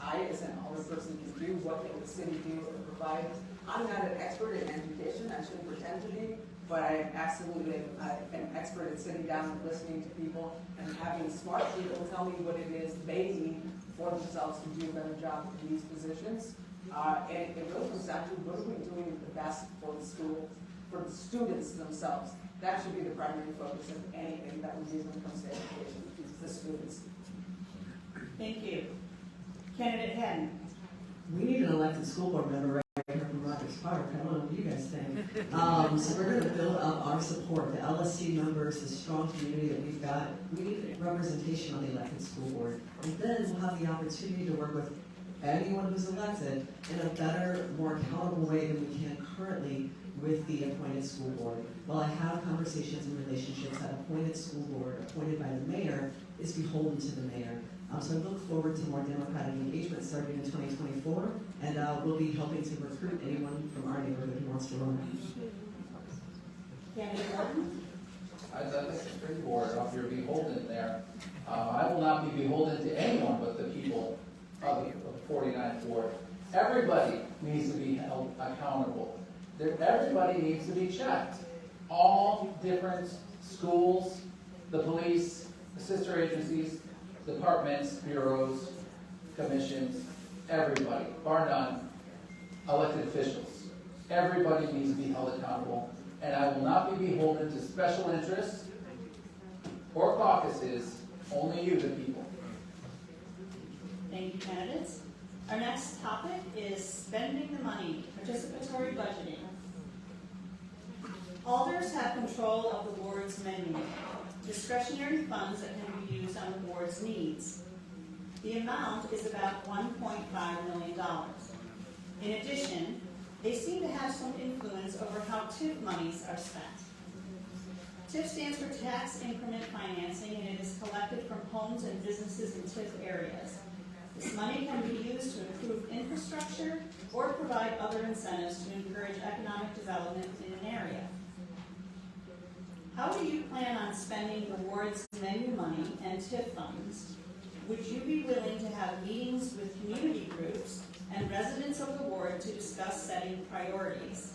I, as an older person, can do, what can the city do or provide. I'm not an expert in education, I shouldn't pretend to be, but I am absolutely an expert at sitting down and listening to people and having smart people tell me what it is they need for themselves to do a better job in these positions. And it really comes down to what are we doing the best for the school, for the students themselves. That should be the primary focus of anything that we do when it comes to education, the students. Thank you. Candidate Hadden. We need an elected school board member right here from Rogers Park. I don't know what you guys think. So we're going to build up our support, the LSC members, the strong community that we've got. We need representation on the elected school board. And then we'll have the opportunity to work with anyone who's elected in a better, more accountable way than we can currently with the appointed school board. While I have conversations and relationships, that appointed school board, appointed by the mayor, is beholden to the mayor. So I look forward to more democratic engagement starting in 2024, and we'll be helping to recruit anyone from our neighborhood who wants to run. Candidate Morton. I'd like to springboard off your beholden there. I will not be beholden to anyone but the people of the 49th Ward. Everybody needs to be held accountable. Everybody needs to be checked. All different schools, the police, the sister agencies, departments, bureaus, commissions, everybody, bar none, elected officials. Everybody needs to be held accountable, and I will not be beholden to special interests or caucuses, only you, the people. Thank you, candidates. Our next topic is spending the money, participatory budgeting. Alders have control of the ward's menu, discretionary funds that can be used on the ward's needs. The amount is about $1.5 million. In addition, they seem to have some influence over how TIF monies are spent. TIF stands for tax increment financing, and it is collected from homes and businesses in TIF areas. This money can be used to improve infrastructure or provide other incentives to encourage economic development in an area. How do you plan on spending the ward's menu money and TIF funds? Would you be willing to have meetings with community groups and residents of the ward to discuss setting priorities?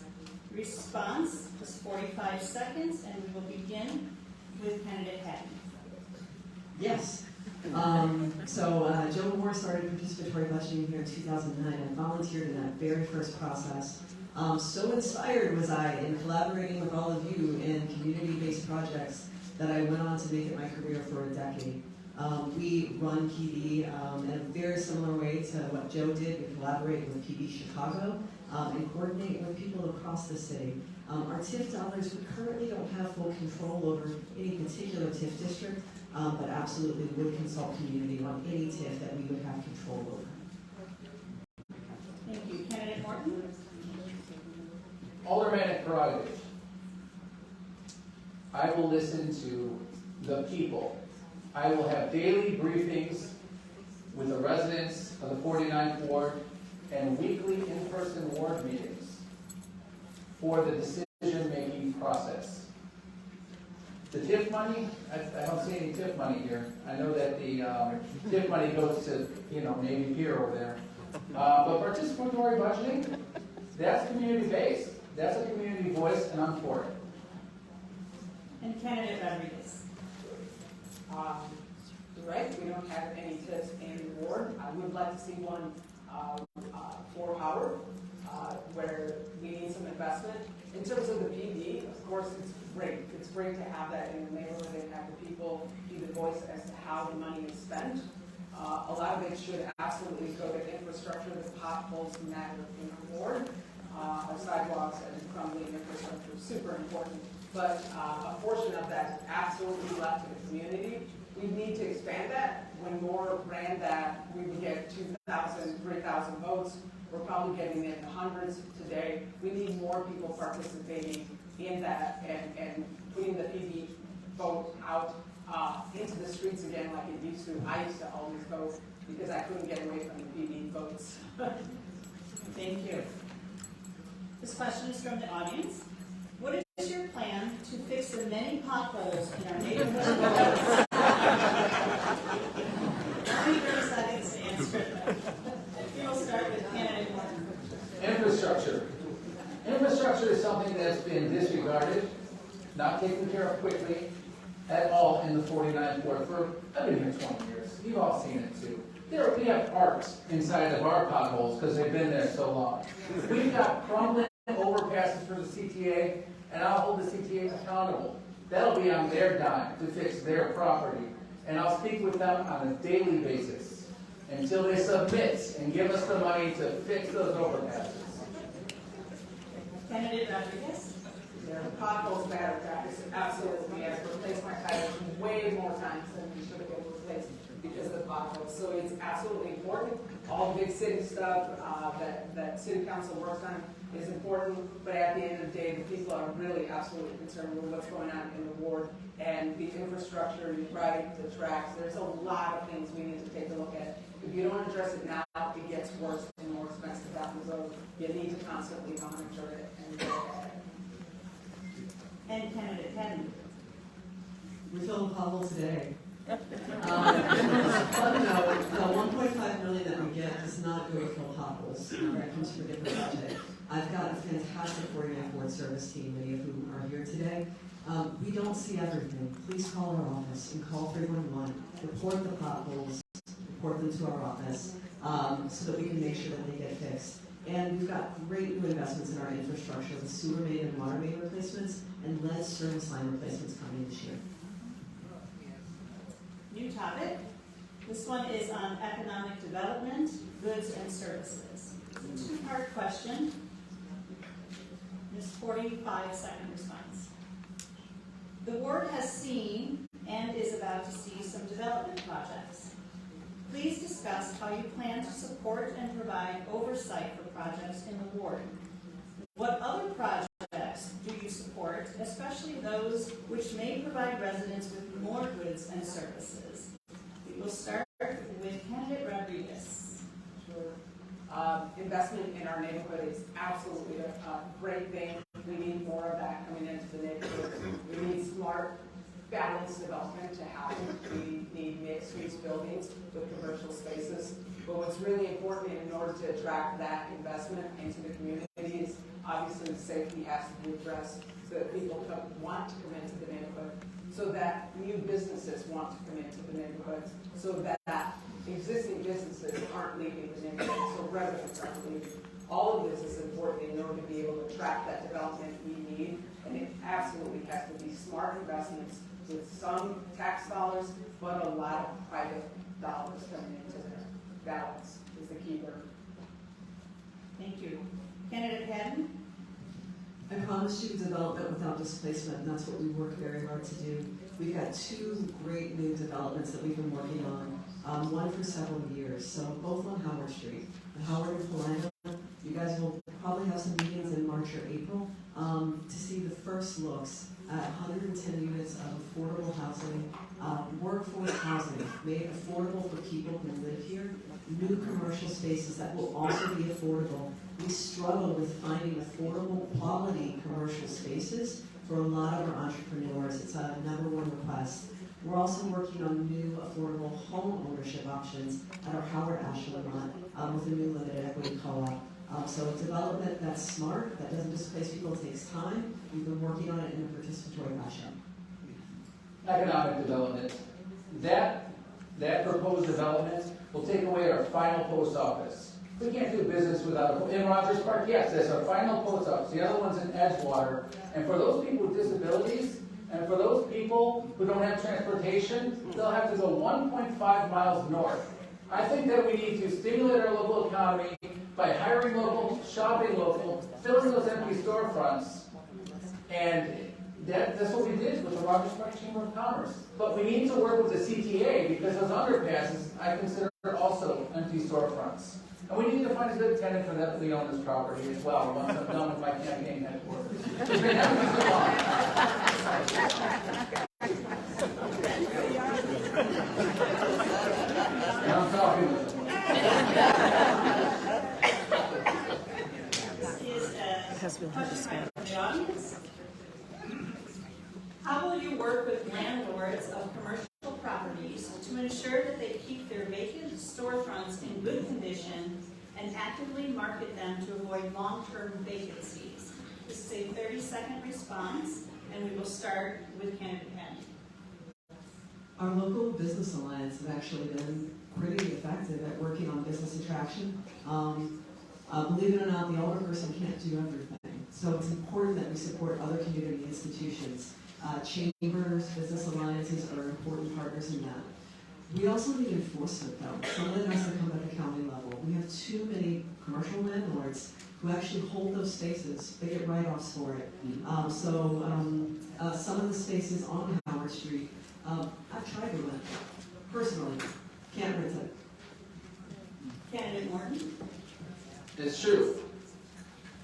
Response is 45 seconds, and we will begin with candidate Hadden. Yes. Joe Moore started participatory budgeting here in 2009 and volunteered in that very first process. So inspired was I in collaborating with all of you in community-based projects that I went on to make it my career for a decade. We run PD in a very similar way to what Joe did. We collaborate with PD Chicago and coordinate with people across the city. Our TIF dollars, we currently don't have full control over any particular TIF district, but absolutely would consult community on any TIF that we would have control over. Thank you. Candidate Morton? Aldermanic prerogative. I will listen to the people. I will have daily briefings with the residents of the 49th Ward and weekly in-person ward meetings for the decision-making process. The TIF money, I don't see any TIF money here. I know that the TIF money goes to, Navy Pier over there. But participatory budgeting, that's community-based. That's a community voice, and I'm for it. And candidate Rodriguez. Right, we don't have any TIFs in the ward. I would like to see one for Howard, where we need some investment. In terms of the PD, of course, it's great. It's great to have that in the neighborhood and have the people be the voice as to how the money is spent. A lot of it should absolutely go to infrastructure. The potholes matter in the ward. Our sidewalks and crumbling infrastructure is super important. But a portion of that is absolutely left to the community. We need to expand that. When Moore ran that, we would get 2,000, 3,000 votes. We're probably getting in the hundreds today. We need more people participating in that and putting the PD vote out into the streets again like it used to. I used to always vote because I couldn't get away from the PD votes. Thank you. This question is from the audience. What is your plan to fix the many potholes in our neighborhood? How many seconds to answer? We'll start with candidate Morton. Infrastructure. Infrastructure is something that's been disregarded, not taken care of quickly at all in the 49th Ward. I've been here 20 years. You've all seen it too. We have arcs inside of our potholes because they've been there so long. We've got crumbling overpasses for the CTA, and I'll hold the CTA accountable. That'll be on their dime to fix their property. And I'll speak with them on a daily basis until they submit and give us the money to fix those overpasses. Candidate Rodriguez. Yeah, the potholes matter, absolutely. I've replaced my tires way more times than we should have been replaced because of the potholes. So it's absolutely important. All big city stuff that city council works on is important, but at the end of the day, the people are really absolutely concerned with what's going on in the ward and the infrastructure, you're right, the tracks. There's a lot of things we need to take a look at. If you don't address it now, it gets worse and more expensive down the road. You need to constantly monitor it and go ahead. And candidate Hadden. We filled the pothole today. But no, the 1.5 million that we get does not go to fill potholes. That comes from a different project. I've got a fantastic 49th Ward service team, many of whom are here today. We don't see everything. Please call our office and call 311. Report the potholes, report them to our office so that we can make sure that they get fixed. And we've got great new investments in our infrastructure with sewer main and water main replacements and lead service line replacements coming this year. New topic. This one is on economic development, goods and services. It's a two-part question. This 45-second response. The ward has seen and is about to see some development projects. Please discuss how you plan to support and provide oversight for projects in the ward. What other projects do you support, especially those which may provide residents with more goods and services? We will start with candidate Rodriguez. Sure. Investment in our neighborhood is absolutely a great thing. We need more of that coming into the neighborhood. We need smart, balanced development to happen. We need mixed-use buildings with commercial spaces. But what's really important in order to attract that investment into the community is obviously the safety has to be addressed so that people want to come into the neighborhood, so that new businesses want to come into the neighborhood, so that existing businesses aren't leaving the neighborhood, so residents aren't leaving. All of this is important in order to be able to attract that development we need, and it absolutely has to be smart investments with some tax dollars, but a lot of private dollars coming into there. Balance is the key word. Thank you. Candidate Hadden. I promised you development without displacement, and that's what we work very hard to do. We've got two great new developments that we've been working on, one for several years. So both on Howard Street, Howard and Polano. You guys will probably have some meetings in March or April to see the first looks at 110 units of affordable housing, workforce housing, made affordable for people who live here, new commercial spaces that will also be affordable. We struggle with finding affordable, quality commercial spaces for a lot of our entrepreneurs. It's a #1 request. We're also working on new affordable home ownership options at our Howard Ashland lot with a new limited equity co-op. So development that's smart, that doesn't displace people, takes time. We've been working on it in a participatory fashion. Economic development. That proposed development will take away our final post office. We can't do business without it. In Rogers Park, yes, that's our final post office. The other one's in Edgewater. And for those people with disabilities, and for those people who don't have transportation, they'll have to go 1.5 miles north I think that we need to stimulate our local economy by hiring local, shopping local, filling those empty storefronts, and that's what we did with the Rogers Park Chamber of Commerce. But we need to work with the CTA because those underpasses I consider also empty storefronts. And we need to find a good tenant for that we own this property as well once I'm done with my campaign headquarters. It's been happening so long. And I'm talking with them. Question from the audience. How will you work with landlords of commercial properties to ensure that they keep their vacant storefronts in good condition and actively market them to avoid long-term vacancies? This is a 30-second response, and we will start with candidate Hadden. Our local business alliance has actually been pretty effective at working on business attraction. Believe it or not, the alderperson can't do everything. So it's important that we support other community institutions. Chambers, business alliances are important partners in that. We also need enforcement though. Some of it has to come at the county level. We have too many commercial landlords who actually hold those spaces. They get write-offs for it. Some of the spaces on Howard Street, I've tried to rent personally. Can't rent it. Candidate Morton. It's true.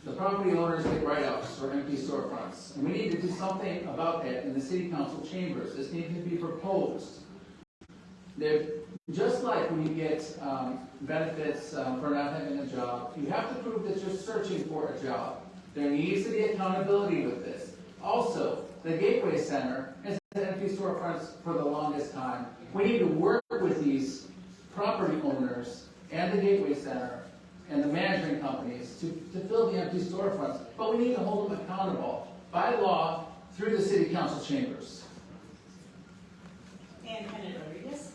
The property owners get write-offs for empty storefronts. And we need to do something about that in the city council chambers. This needs to be proposed. They're, just like when you get benefits for not having a job, you have to prove that you're searching for a job. There needs to be accountability with this. Also, the Gateway Center has had empty storefronts for the longest time. We need to work with these property owners and the Gateway Center and the management companies to fill the empty storefronts, but we need to hold them accountable by law through the city council chambers. And Belia Rodriguez.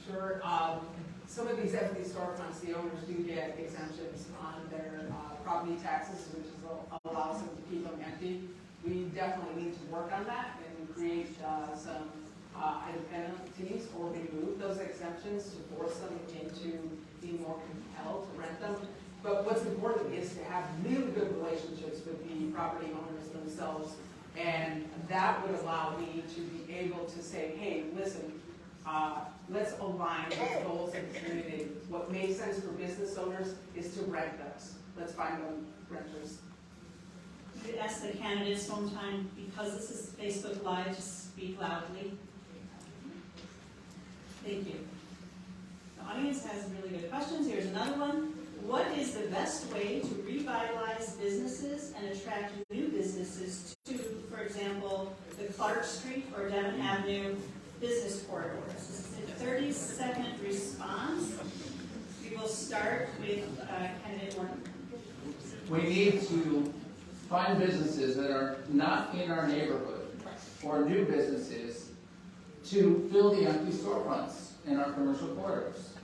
Sure. Some of these empty storefronts, the owners do get exemptions on their property taxes, which allows them to keep them empty. We definitely need to work on that and create some either penalties or remove those exemptions to force them into being more compelled to rent them. But what's important is to have really good relationships with the property owners themselves, and that would allow me to be able to say, hey, listen, let's align with the goals of the community. What makes sense for business owners is to rent those. Let's find them renters. You could ask the candidates one time, because this is Facebook Live, just speak loudly. Thank you. The audience has really good questions. Here's another one. What is the best way to revitalize businesses and attract new businesses to, for example, the Clark Street or Devon Avenue business corridors? This is a 30-second response. We will start with candidate Morton. We need to find businesses that are not in our neighborhood or new businesses to fill the empty storefronts in our commercial corridors.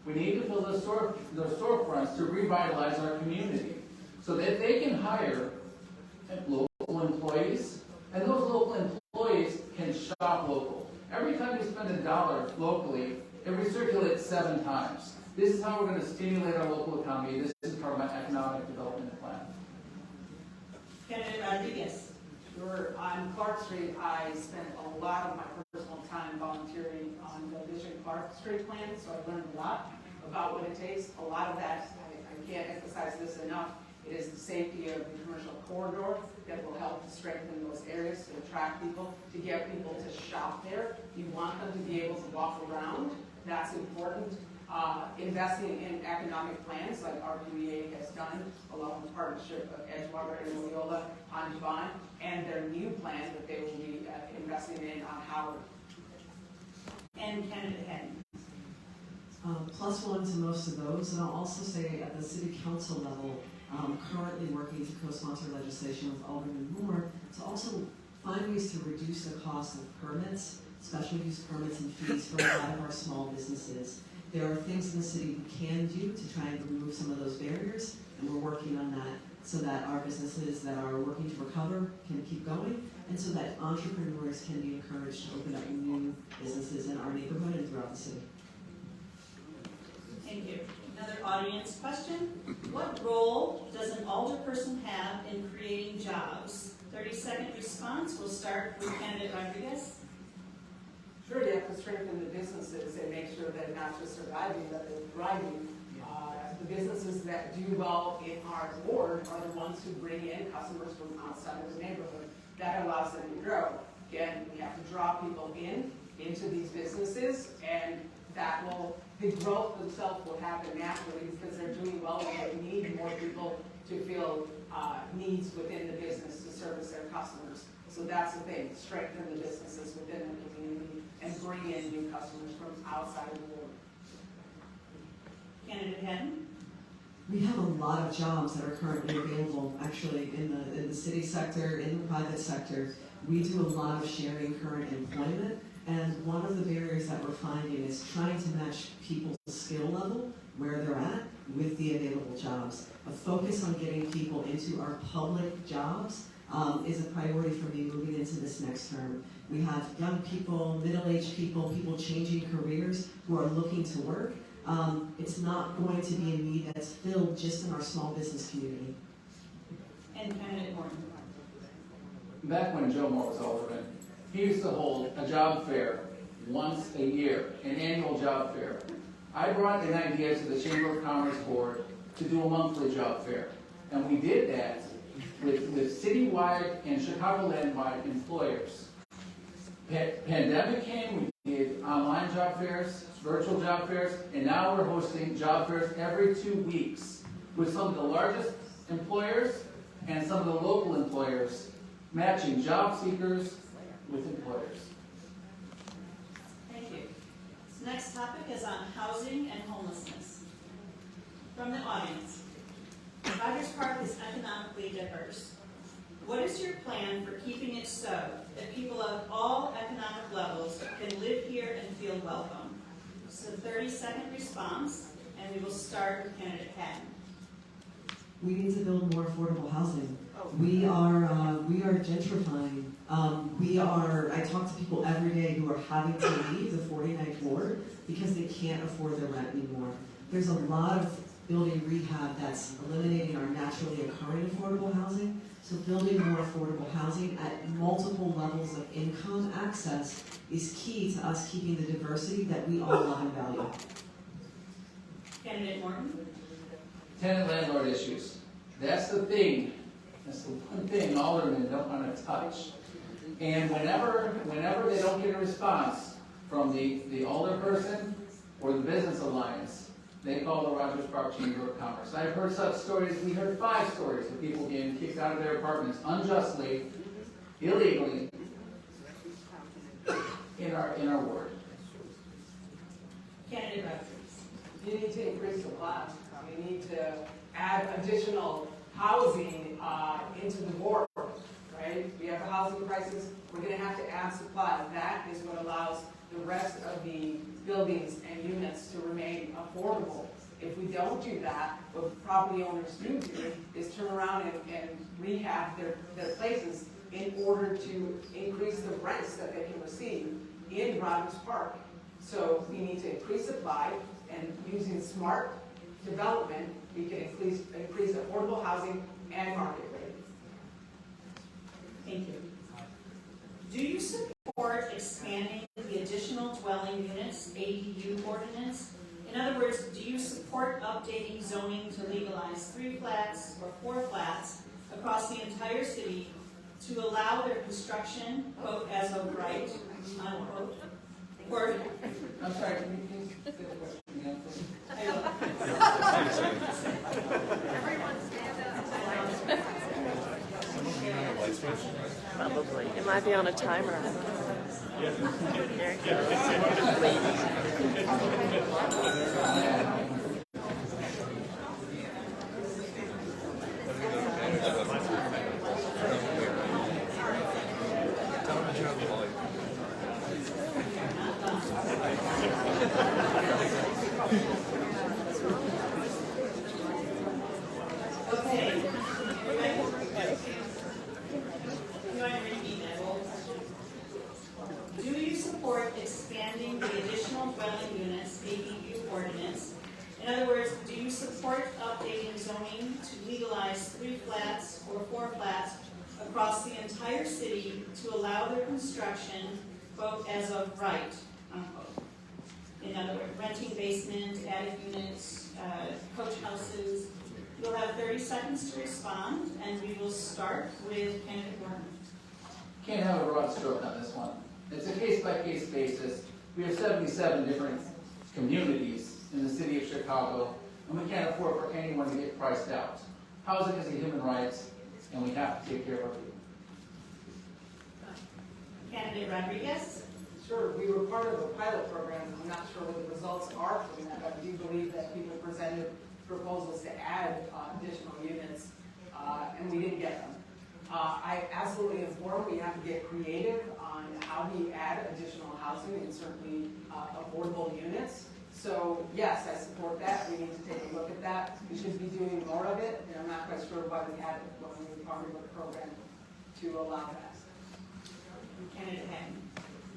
We need to fill those storefronts to revitalize our community so that they can hire local employees, and those local employees can shop local. Every time you spend $1 locally, it recirculates 7 times. This is how we're going to stimulate our local economy. This is part of my economic development plan. Candidate Rodriguez. Sure. On Clark Street, I spent a lot of my personal time volunteering on the Vision Clark Street plan, so I've learned a lot about what it takes. A lot of that, I can't emphasize this enough, it is the safety of the commercial corridor that will help to strengthen those areas, to attract people, to get people to shop there. You want them to be able to walk around. That's important. Investing in economic plans like RQEA has done, along with partnership of Edgewater and Loyola on Devon, and their new plan that they will be investing in on Howard. And candidate Hadden. +1 to most of those, and I'll also say at the city council level, currently working to co-sponsor legislation with Alderman Moore to also find ways to reduce the cost of permits, special use permits and fees for a lot of our small businesses. There are things in the city we can do to try and remove some of those barriers, and we're working on that so that our businesses that are working to recover can keep going, and so that entrepreneurs can be encouraged to open up new businesses in our neighborhood and throughout the city. Thank you. Another audience question. What role does an alderperson have in creating jobs? 30-second response. We'll start with candidate Rodriguez. Sure, you have to strengthen the businesses and make sure they're not just surviving, but they're thriving. The businesses that do well in our ward are the ones who bring in customers from outside of the neighborhood. That allows them to grow. Again, we have to draw people into these businesses, and the growth themselves will happen naturally because they're doing well and they need more people to fill needs within the business to service their customers. So that's the thing, strengthen the businesses within the community and bring in new customers from outside of the ward. Candidate Hadden. We have a lot of jobs that are currently available, actually, in the city sector, in the private sector. We do a lot of sharing current employment, and one of the barriers that we're finding is trying to match people's skill level, where they're at, with the available jobs. A focus on getting people into our public jobs is a priority for me moving into this next term. We have young people, middle-aged people, people changing careers who are looking to work. It's not going to be a need that's filled just in our small business community. And candidate Morton. Back when Joe Moore was alderman, he used to hold a job fair once a year, an annual job fair. I brought an idea to the Chamber of Commerce Board to do a monthly job fair. And we did that with citywide and Chicagoland-wide employers. Pandemic came, we did online job fairs, virtual job fairs, and now we're hosting job fairs every 2 weeks with some of the largest employers and some of the local employers, matching job seekers with employers. Thank you. This next topic is on housing and homelessness. From the audience, Rogers Park is economically diverse. What is your plan for keeping it so that people of all economic levels can live here and feel welcome? So 30-second response, and we will start with candidate Hadden. We need to build more affordable housing. We are gentrifying. I talk to people every day who are having to leave the 49th ward because they can't afford their rent anymore. There's a lot of building rehab that's eliminating our naturally occurring affordable housing. So building more affordable housing at multiple levels of income access is key to us keeping the diversity that we all love and value. Candidate Morton. Tenant landlord issues. That's the thing. That's the one thing aldermen don't want to touch. And whenever they don't get a response from the alderperson or the business alliance, they call the Rogers Park Chamber of Commerce. I've heard such stories. We heard 5 stories of people being kicked out of their apartments unjustly, illegally, in our ward. Candidate Rodriguez. You need to increase supply. You need to add additional housing into the ward, right? We have a housing crisis. We're going to have to add supply. That is what allows the rest of the buildings and units to remain affordable. If we don't do that, what property owners do is turn around and rehab their places in order to increase the rents that they can receive in Rogers Park. So we need to increase supply, and using smart development, we can increase affordable housing and market rate. Thank you. Do you support expanding the additional dwelling units ADU ordinance? In other words, do you support updating zoning to legalize 3 flats or 4 flats across the entire city to allow their construction, quote, as of right, unquote, or... I'm sorry, can you please get the question again, please? Everyone stand up. Probably. It might be on a timer. Do you support expanding the additional dwelling units ADU ordinance to legalize 3 flats or 4 flats across the entire city to allow their construction, quote, as of right, unquote. In other words, renting basement, attic units, coach houses. You'll have 30 seconds to respond, and we will start with candidate Morton. Can't have a broad stroke on this one. It's a case-by-case basis. We have 77 different communities in the city of Chicago, and we can't afford for anyone to get priced out. Housing is a human right, and we have to take care of our people. Candidate Rodriguez. Sure, we were part of the pilot program. I'm not sure what the results are from that, but I do believe that people presented proposals to add additional units, and we didn't get them. I absolutely am for we have to get creative on how we add additional housing and certainly affordable units. So yes, I support that. We need to take a look at that. We should be doing more of it, and I'm not quite sure why we had it when we were part of the program to allow that. Candidate Hadden.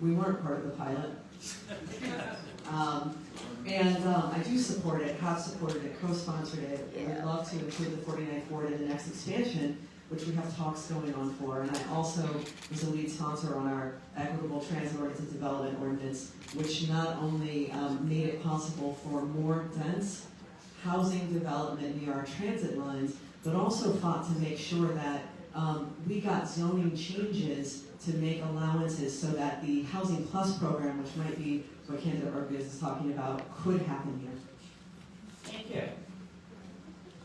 We weren't part of the pilot. I do support it, have supported it, co-sponsored it, and I'd love to include the 49th Ward in the next expansion, which we have talks going on for. And I also was a lead sponsor on our equitable transit-oriented development ordinance, which not only made it possible for more dense housing development near our transit lines, but also fought to make sure that we got zoning changes to make allowances so that the Housing Plus program, which might be what candidate Rodriguez is talking about, could happen here. Thank you.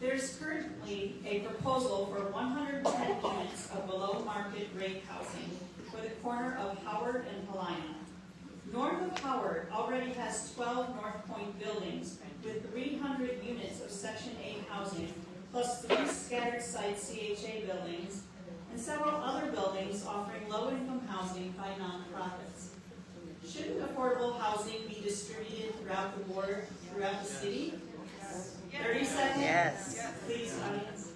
There's currently a proposal for 110 units of below market rate housing for the corner of Howard and Helena. North of Howard already has 12 North Point buildings with 300 units of Section 8 housing, plus 3 scattered site CHA buildings, and several other buildings offering low-income housing by nonprofits. Shouldn't affordable housing be distributed throughout the ward, throughout the city? 30 seconds? Yes. Please, audience.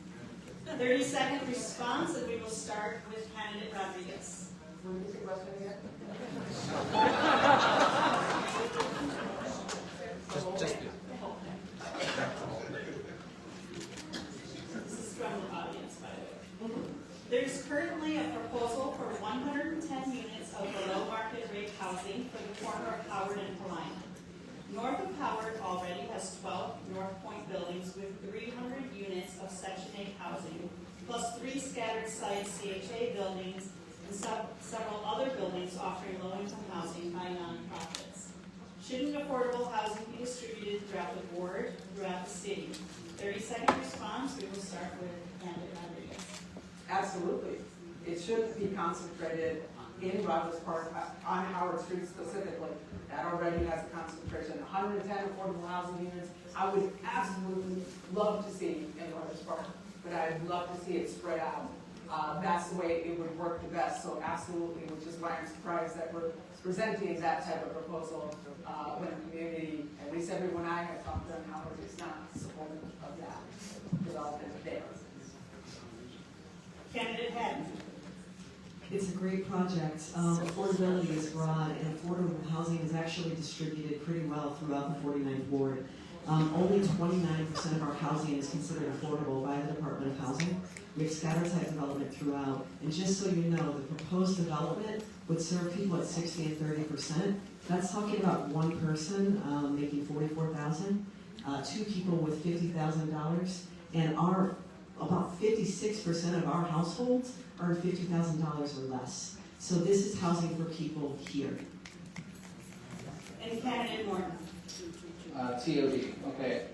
30-second response, and we will start with candidate Rodriguez. Repeat the question again. This is from the audience, by the way. There's currently a proposal for 110 units of below market rate housing for the corner of Howard and Helena. North of Howard already has 12 North Point buildings with 300 units of Section 8 housing, plus 3 scattered site CHA buildings and several other buildings offering low-income housing by nonprofits. Shouldn't affordable housing be distributed throughout the ward, throughout the city? 30-second response, we will start with candidate Rodriguez. Absolutely. It shouldn't be concentrated in Rogers Park, on Howard Street specifically. That already has a concentration. 110 affordable housing units, I would absolutely love to see in Rogers Park, but I'd love to see it spread out. That's the way it would work the best, so absolutely, which is why I'm surprised that we're presenting that type of proposal when the community, at least everyone I have talked to in Howard, is not supportive of that development there. Candidate Hadden. It's a great project. Affordability is broad, and affordable housing is actually distributed pretty well throughout the 49th Ward. Only 29% of our housing is considered affordable by the Department of Housing. We have scattered site development throughout. And just so you know, the proposed development would serve people at 60 and 30%. That's talking about one person making $44,000, 2 people with $50,000, and about 56% of our households earn $50,000 or less. So this is housing for people here. And candidate Morton. TOD, okay.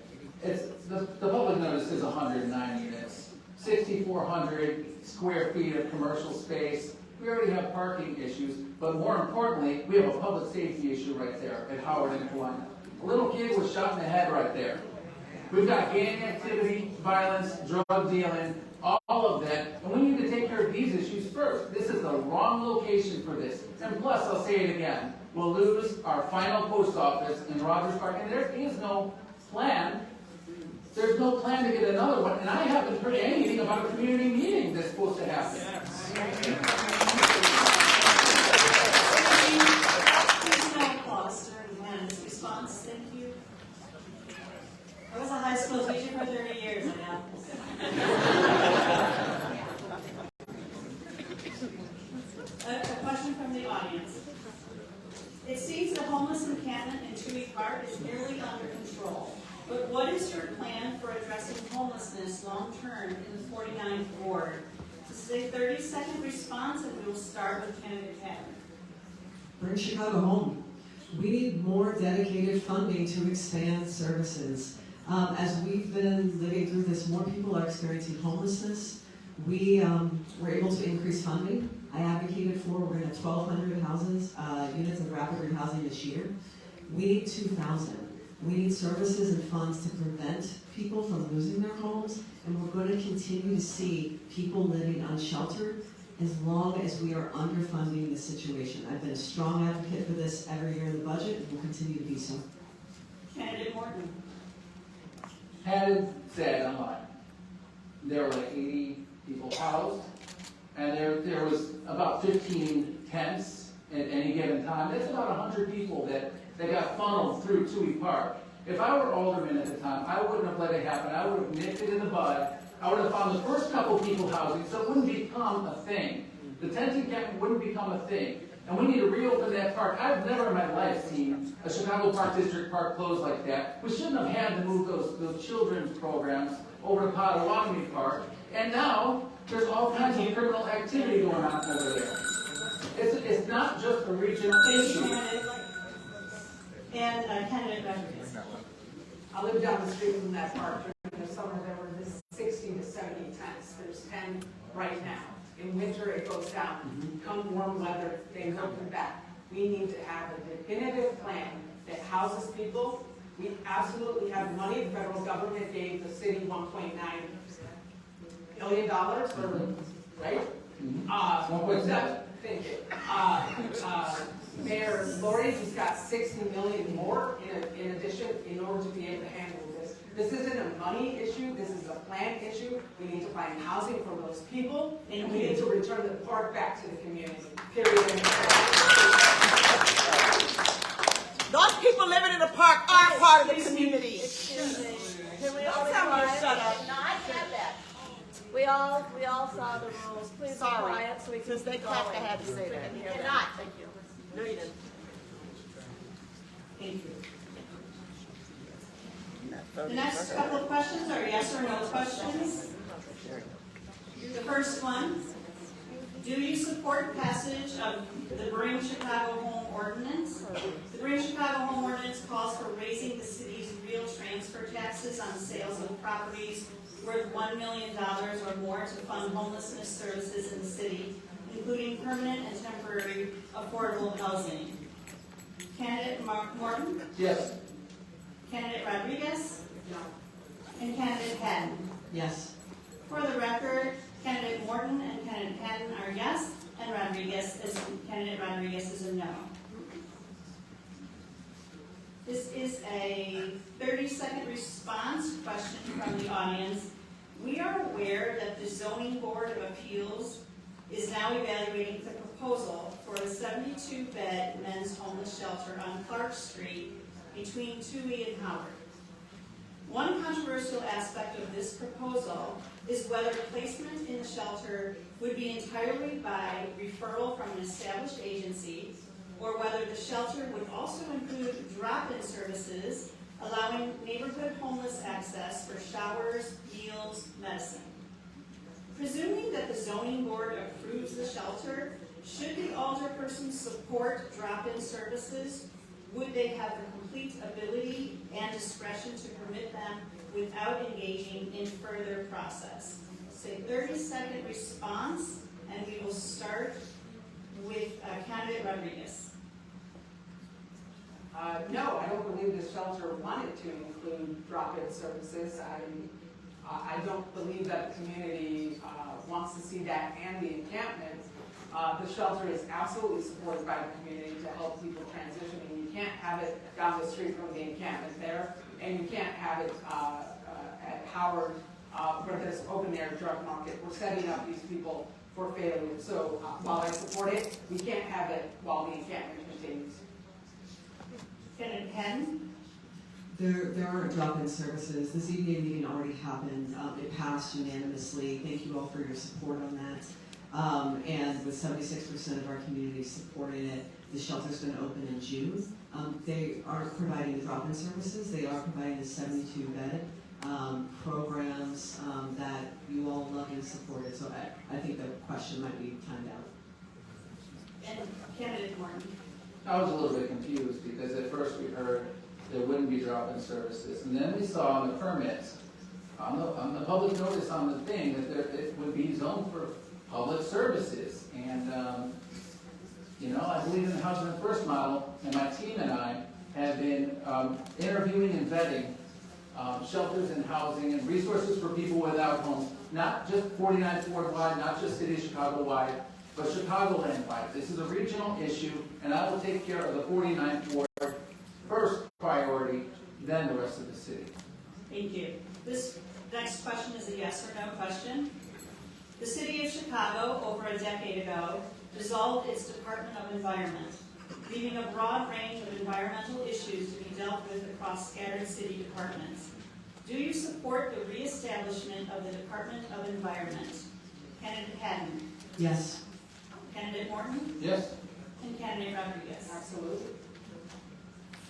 It's the public notice is 109 units, 6,400 square feet of commercial space. We already have parking issues, but more importantly, we have a public safety issue right there at Howard and Helena. A little kid was shot in the head right there. We've got gang activity, violence, drug dealing, all of that, and we need to take care of these issues first. This is the wrong location for this. And plus, I'll say it again, we'll lose our final post office in Rogers Park, and there is no plan. There's no plan to get another one, and I haven't heard anything about a community meeting that's supposed to happen. Please no applause during the response. Thank you. I was a high school teacher for 30 years, I know. question from the audience. It seems the homeless encampment in Toohey Park is nearly under control. But what is your plan for addressing homelessness long-term in the 49th Ward? This is a 30-second response, and we will start with candidate Hadden. Bring Chicago home. We need more dedicated funding to expand services. As we've been living through this, more people are experiencing homelessness. We were able to increase funding. I advocated for, we're going to have 1,200 units of rapid rehousing this year. We need 2,000. We need services and funds to prevent people from losing their homes, and we're going to continue to see people living unsheltered as long as we are underfunding the situation. I've been a strong advocate for this every year in the budget, and will continue to be so. Candidate Morton. Hadden said online, there were like 80 people housed, and there was about 15 tents at any given time. That's about 100 people that got funneled through Toohey Park. If I were alderman at the time, I wouldn't have let it happen. I would have nipped it in the bud. I would have found the first couple people housing so it wouldn't become a thing. The tent encampment wouldn't become a thing. And we need to reopen that park. I've never in my life seen a Chicago Park District park closed like that. We shouldn't have had to move those children's programs over to Potawatomi Park. And now there's all kinds of criminal activity going on over there. It's not just a regional issue. And candidate Rodriguez. I live down the street from that park. During the summer, there were 60 to 70 tents. There's 10 right now. In winter, it goes down. Come warm weather, they open back. We need to have a definitive plan that houses people. We absolutely have money. The federal government gave the city $1.9 million for, right? Thank you. Mayor Lori has got $60 million more in addition in order to be able to handle this. This isn't a money issue. This is a plan issue. We need to find housing for those people, and we need to return the park back to the community. Period. Those people living in the park are part of the community. Don't tell me to shut up. No, I get that. We all saw the rules. Please be quiet so we can. Since they clapped, I had to say that. You cannot. Thank you. No, you didn't. Thank you. The next couple of questions are yes or no questions. The first one, do you support passage of the Bring Chicago Home Ordinance? The Bring Chicago Home Ordinance calls for raising the city's real transfer taxes on sales of properties worth $1 million or more to fund homelessness services in the city, including permanent and temporary affordable housing. Candidate Morton? Yes. Candidate Rodriguez? No. And candidate Hadden? Yes. For the record, candidate Morton and candidate Hadden are yes, and candidate Rodriguez is a no. This is a 30-second response question from the audience. We are aware that the Zoning Board of Appeals is now evaluating the proposal for a 72-bed men's homeless shelter on Clark Street between Toohey and Howard. One controversial aspect of this proposal is whether placement in the shelter would be entirely by referral from an established agency, or whether the shelter would also include drop-in services, allowing neighborhood homeless access for showers, meals, medicine. Presuming that the zoning board approves the shelter, should the alderperson support drop-in services, would they have the complete ability and discretion to permit them without engaging in further process? Say 30-second response, and we will start with candidate Rodriguez. No, I don't believe the shelter wanted to include drop-in services. I don't believe that the community wants to see that and the encampment. The shelter is absolutely supported by the community to help people transitioning. You can't have it down the street from the encampment there, and you can't have it at Howard where there's open-air drug market. We're setting up these people for failure. So while I support it, we can't have it while the encampment continues. Candidate Hadden? There are drop-in services. The ZBA meeting already happened. It passed unanimously. Thank you all for your support on that. And with 76% of our community supporting it, the shelter's going to open in June. They are providing the drop-in services. They are providing the 72-bed programs that you all love and supported. So I think the question might be timed out. And candidate Morton. I was a little bit confused because at first we heard there wouldn't be drop-in services, and then we saw on the permits, on the public notice on the thing, that it would be zoned for public services. And you know, I believe in the Housing First model, and my team and I have been interviewing and vetting shelters and housing and resources for people without homes, not just 49th Ward wide, not just City of Chicago wide, but Chicagoland wide. This is a regional issue, and I will take care of the 49th Ward first priority, then the rest of the city. Thank you. This next question is a yes or no question. The City of Chicago, over a decade ago, dissolved its Department of Environment, leaving a broad range of environmental issues to be dealt with across scattered city departments. Do you support the reestablishment of the Department of Environment? Candidate Hadden? Yes. Candidate Morton? Yes. And Candidate Rodriguez? Absolutely.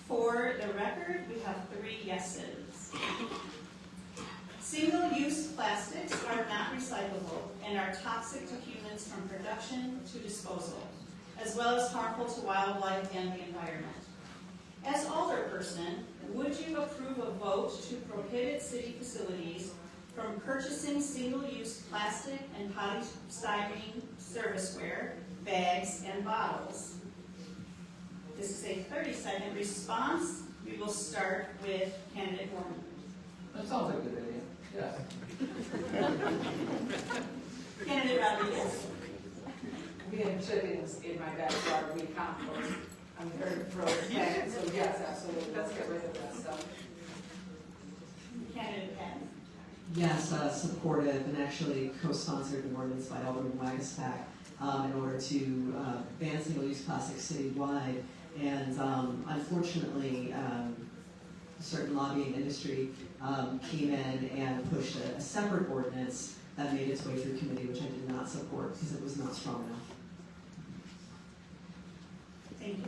For the record, we have 3 yeses. Single-use plastics are not recyclable and are toxic to humans from production to disposal, as well as harmful to wildlife and the environment. As alderperson, would you approve a vote to prohibit city facilities from purchasing single-use plastic and polystyrene serviceware, bags, and bottles? This is a 30-second response. We will start with candidate Morton. That sounds like a good idea. Yes. Candidate Rodriguez. We have chickens in my backyard, we compost. I'm very pro that, so yes, absolutely, let's get rid of that stuff. Candidate Hadden. Yes, supportive and actually co-sponsored an ordinance by Alderman Wagaspack in order to ban single-use plastic citywide. And unfortunately, a certain lobbying industry came in and pushed a separate ordinance that made its way through committee, which I did not support because it was not strong enough. Thank you.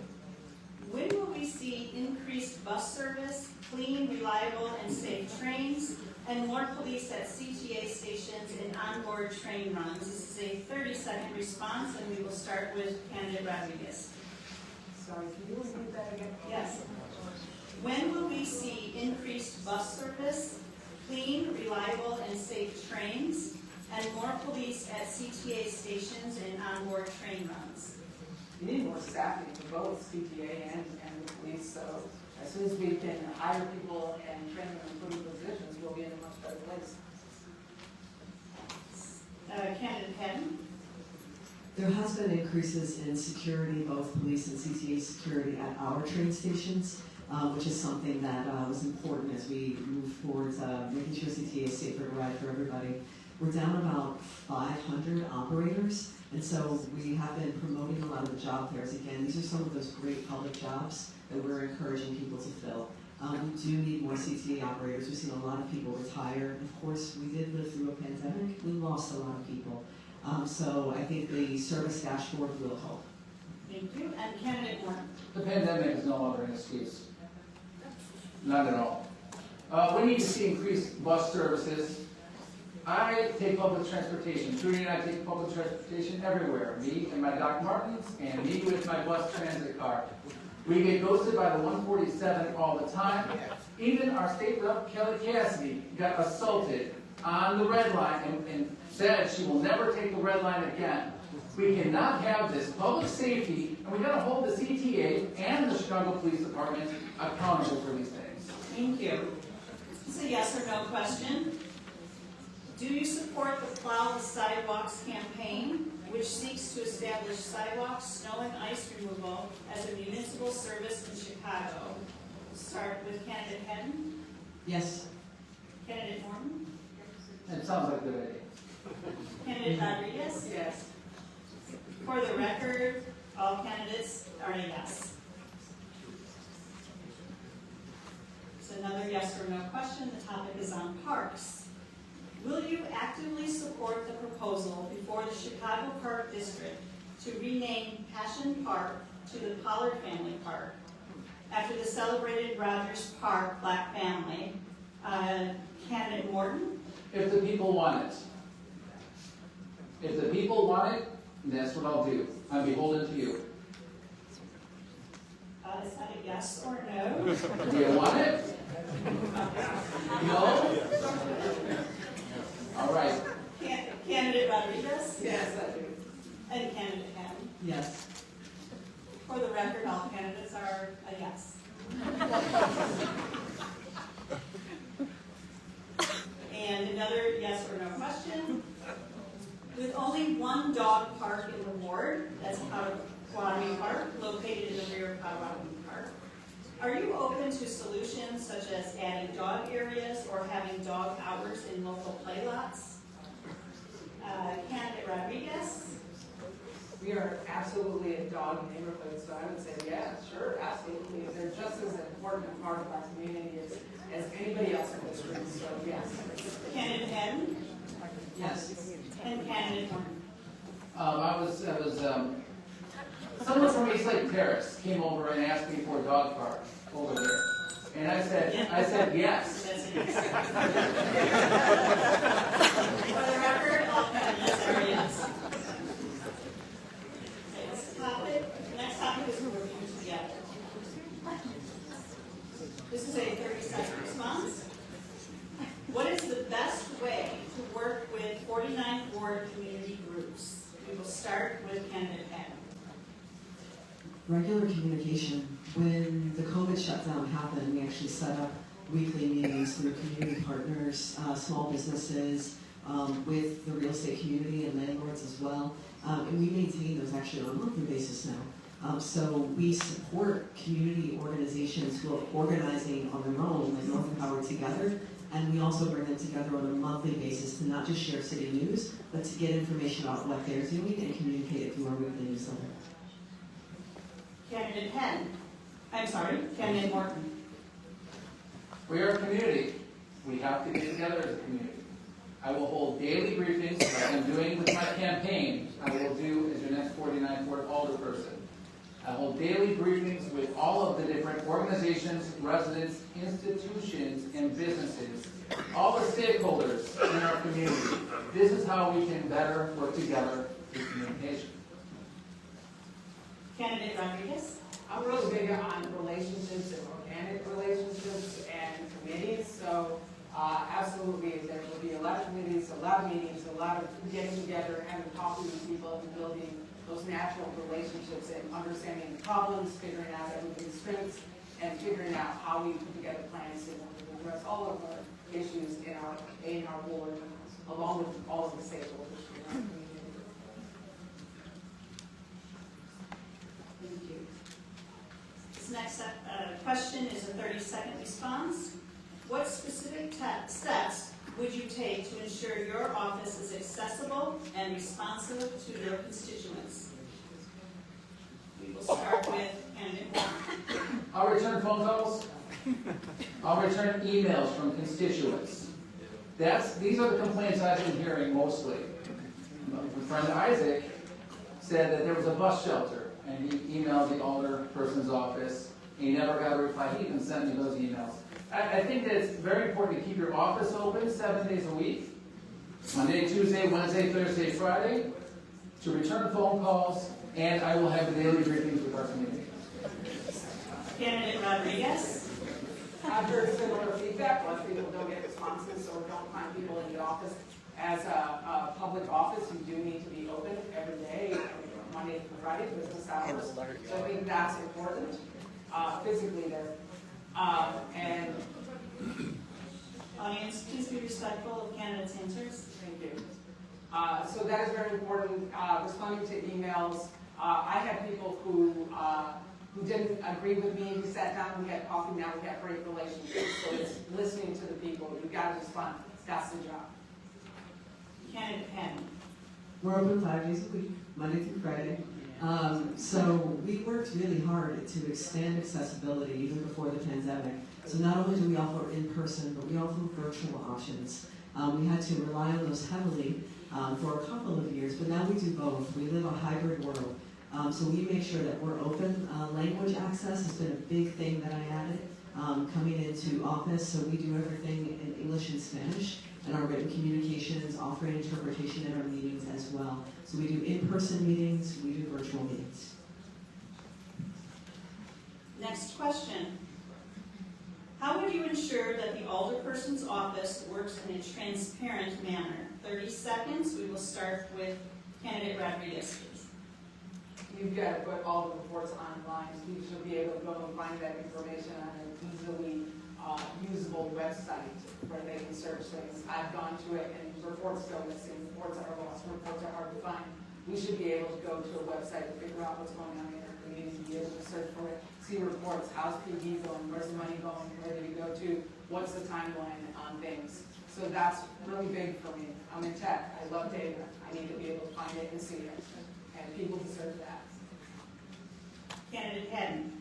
When will we see increased bus service, clean, reliable, and safe trains, and more police at CTA stations and onboard train runs? This is a 30-second response, and we will start with candidate Rodriguez. Sorry, can you repeat that again? Yes. When will we see increased bus service, clean, reliable, and safe trains, and more police at CTA stations and onboard train runs? We need more staffing for both CTA and the police, so as soon as we can hire people and train them in good positions, we'll be in a much better place. Candidate Hadden? There has been increases in security, both police and CTA security at our train stations, which is something that was important as we move towards making sure CTA is safer to ride for everybody. We're down about 500 operators, and so we have been promoting a lot of the job fairs. Again, these are some of those great public jobs that we're encouraging people to fill. We do need more CTA operators. We've seen a lot of people retire. Of course, we did live through a pandemic. We lost a lot of people. So I think the service dashboard will help. Thank you. And candidate Morton? The pandemic is no longer an excuse. Not at all. We need to see increased bus services. I take public transportation. Trudy and I take public transportation everywhere. Me and my Doc Martens, and me with my bus transit car. We get ghosted by the 147 all the time. Even our state rep, Kelly Cassidy, got assaulted on the red line and said she will never take the red line again. We cannot have this public safety, and we got to hold the CTA and the Chicago Police Department accountable for these things. Thank you. It's a yes or no question. Do you support the Plow the Sidewalks campaign, which seeks to establish sidewalks, snow and ice removal as a municipal service in Chicago? We'll start with candidate Hadden. Yes. Candidate Morton. It sounds like a good idea. Candidate Rodriguez. Yes. For the record, all candidates are a yes. It's another yes or no question. The topic is on parks. Will you actively support the proposal before the Chicago Park District to rename Passion Park to the Pollard Family Park after the celebrated Rogers Park Black family? Candidate Morton? If the people want it. If the people want it, that's what I'll do. I'm beholden to you. Is that a yes or no? Do you want it? No? All right. Candidate Rodriguez? Yes, I do. And candidate Hadden? Yes. For the record, all candidates are a yes. And another yes or no question. With only one dog park in the ward, that's Potawatomi Park, located in the rear of Potawatomi Park, are you open to solutions such as adding dog areas or having dog hours in local play lots? Candidate Rodriguez? We are absolutely a dog neighborhood, so I would say, yeah, sure, absolutely. They're just as important a part of our community as anybody else in the street, so yes. Candidate Hadden? Yes. And candidate Morton? Someone from East Lake Terrace came over and asked me for a dog park over there. And I said yes. For the record, all candidates are yes. Next topic is working together. This is a 30-second response. What is the best way to work with 49th Ward community groups? We will start with candidate Hadden. Regular communication. When the COVID shutdown happened, we actually set up weekly meetings through community partners, small businesses, with the real estate community and landlords as well. And we maintain those actually on a monthly basis now. So we support community organizations who are organizing on their own, like North and Howard Together, and we also bring them together on a monthly basis to not just share city news, but to get information about what they're doing and communicate it through our weekly newsletter. Candidate Candidate Morton. We are a community. We have to get together as a community. I will hold daily briefings like I'm doing with my campaign. I will do as your next 49th Ward alderperson. I hold daily briefings with all of the different organizations, residents, institutions, and businesses, all the stakeholders in our community. This is how we can better work together through communication. Candidate Rodriguez. I'm really big on relationships and organic relationships and committees, so absolutely there will be a lot of committees, a lot of meetings, a lot of getting together, having coffee with people, and building those natural relationships and understanding the problems, figuring out everybody's strengths, and figuring out how we put together plans to address all of our issues in our board, along with all of the stakeholders in our community. Thank you. This next question is a 30-second response. What specific steps would you take to ensure your office is accessible and responsive to your constituents? We will start with candidate Morton. I'll return phone calls. I'll return emails from constituents. These are the complaints I've been hearing mostly. My friend Isaac said that there was a bus shelter, and he emailed the alder person's office. He never got a reply. He even sent me those emails. I think that it's very important to keep your office open 7 days a week, Monday, Tuesday, Wednesday, Thursday, Friday, to return phone calls, and I will have daily briefings with our community. Candidate Rodriguez. I've heard similar feedback. Most people don't get responses or don't find people in the office. As a public office, you do need to be open every day, Monday through Friday, business hours. So I think that's important, physically there. And audience, please be respectful of candidates' answers. Thank you. So that is very important. Responding to emails. I had people who didn't agree with me. We sat down, we had coffee, now we have great relationships. So it's listening to the people. You've got to respond. That's the job. Candidate Hadden. We're open 5 days a week, Monday through Friday. So we worked really hard to expand accessibility even before the pandemic. So not only do we offer in-person, but we offer virtual options. We had to rely on those heavily for a couple of years, but now we do both. We live a hybrid world. So we make sure that we're open. Language access has been a big thing that I added coming into office, so we do everything in English and Spanish, and our written communications, offering interpretation in our meetings as well. So we do in-person meetings, we do virtual meetings. Next question. How would you ensure that the alderperson's office works in a transparent manner? 30 seconds. We will start with candidate Rodriguez, please. You've got to put all the reports online. You should be able to go and find that information on an easily usable website where they can search things. I've gone to it and reports go missing, reports are lost, reports are hard to find. We should be able to go to a website and figure out what's going on in our community, be able to search for it, see reports, how's PD going, where's the money going, where did it go to, what's the timeline on things. So that's really big for me. I'm in tech, I love data, I need to be able to find it and see it, and people deserve that. Candidate Hadden.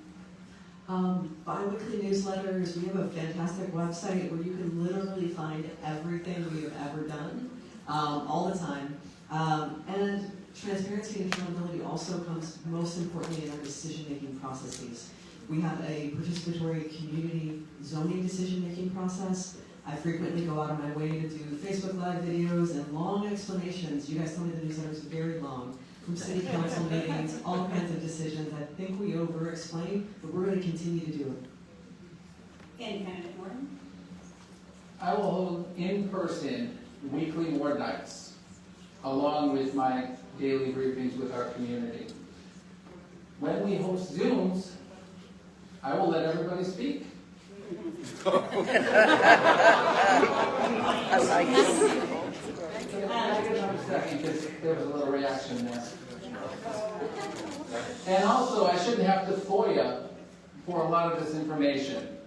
Bi-weekly newsletters, we have a fantastic website where you can literally find everything we have ever done, all the time. And transparency and accountability also comes most importantly in our decision-making processes. We have a participatory community zoning decision-making process. I frequently go out of my way to do Facebook Live videos and long explanations. You guys told me the newsletter is very long. From city council meetings, all kinds of decisions. I think we over-explain, but we're going to continue to do it. And candidate Morton. I will hold in-person weekly board nights, along with my daily briefings with our community. When we host Zooms, I will let everybody speak. I like it. I get another second because there was a little reaction there. And also, I shouldn't have to FOIA for a lot of this information.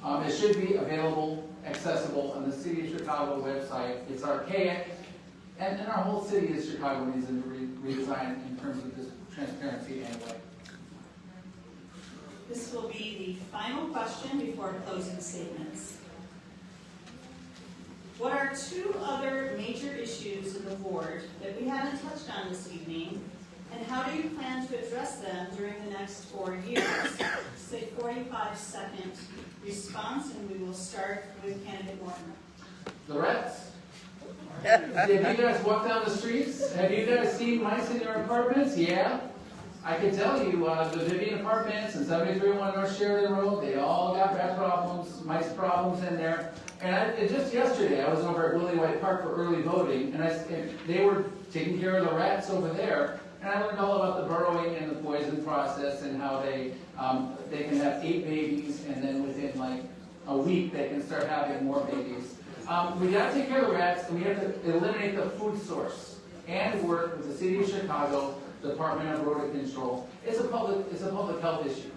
It should be available, accessible on the City of Chicago website. It's archaic, and our whole city of Chicago needs a redesign in terms of this transparency anyway. This will be the final question before closing statements. What are two other major issues in the ward that we haven't touched on this evening, and how do you plan to address them during the next 4 years? Say 45-second response, and we will start with candidate Morton. The rats? Have you guys walked down the streets? Have you guys seen mice in your apartments? Yeah. I can tell you, the Vivian Apartments and 7301 North Sheridan Road, they all got rat problems, mice problems in there. And just yesterday, I was over at Willie White Park for early voting, and they were taking care of the rats over there. And I learned all about the burrowing and the poison process and how they can have 8 babies, and then within like a week, they can start having more babies. We got to take care of the rats, and we have to eliminate the food source and work with the City of Chicago Department of Rodent Control. It's a public health issue.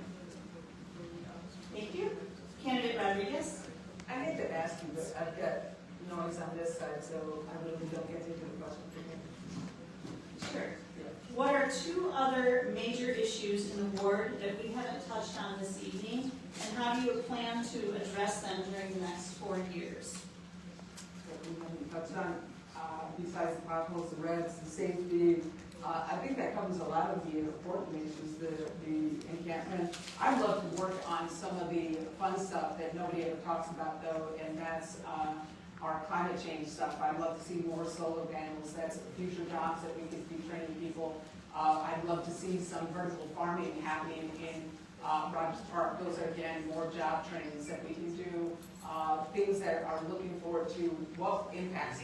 Thank you. Candidate Rodriguez. I hate to ask you, but I've got noise on this side, so I really don't get into the question for me. Sure. What are two other major issues in the ward that we haven't touched on this evening, and how do you plan to address them during the next 4 years? That we haven't touched on, besides the potholes, the reds, the safety. I think that covers a lot of the important issues, the encampment. I'd love to work on some of the fun stuff that nobody ever talks about, though, and that's our climate change stuff. I'd love to see more solar panels. That's future jobs that we could be training people. I'd love to see some vertical farming happening in Rogers Park. Those are, again, more job trainings that we can do. Things that are looking forward to what impacts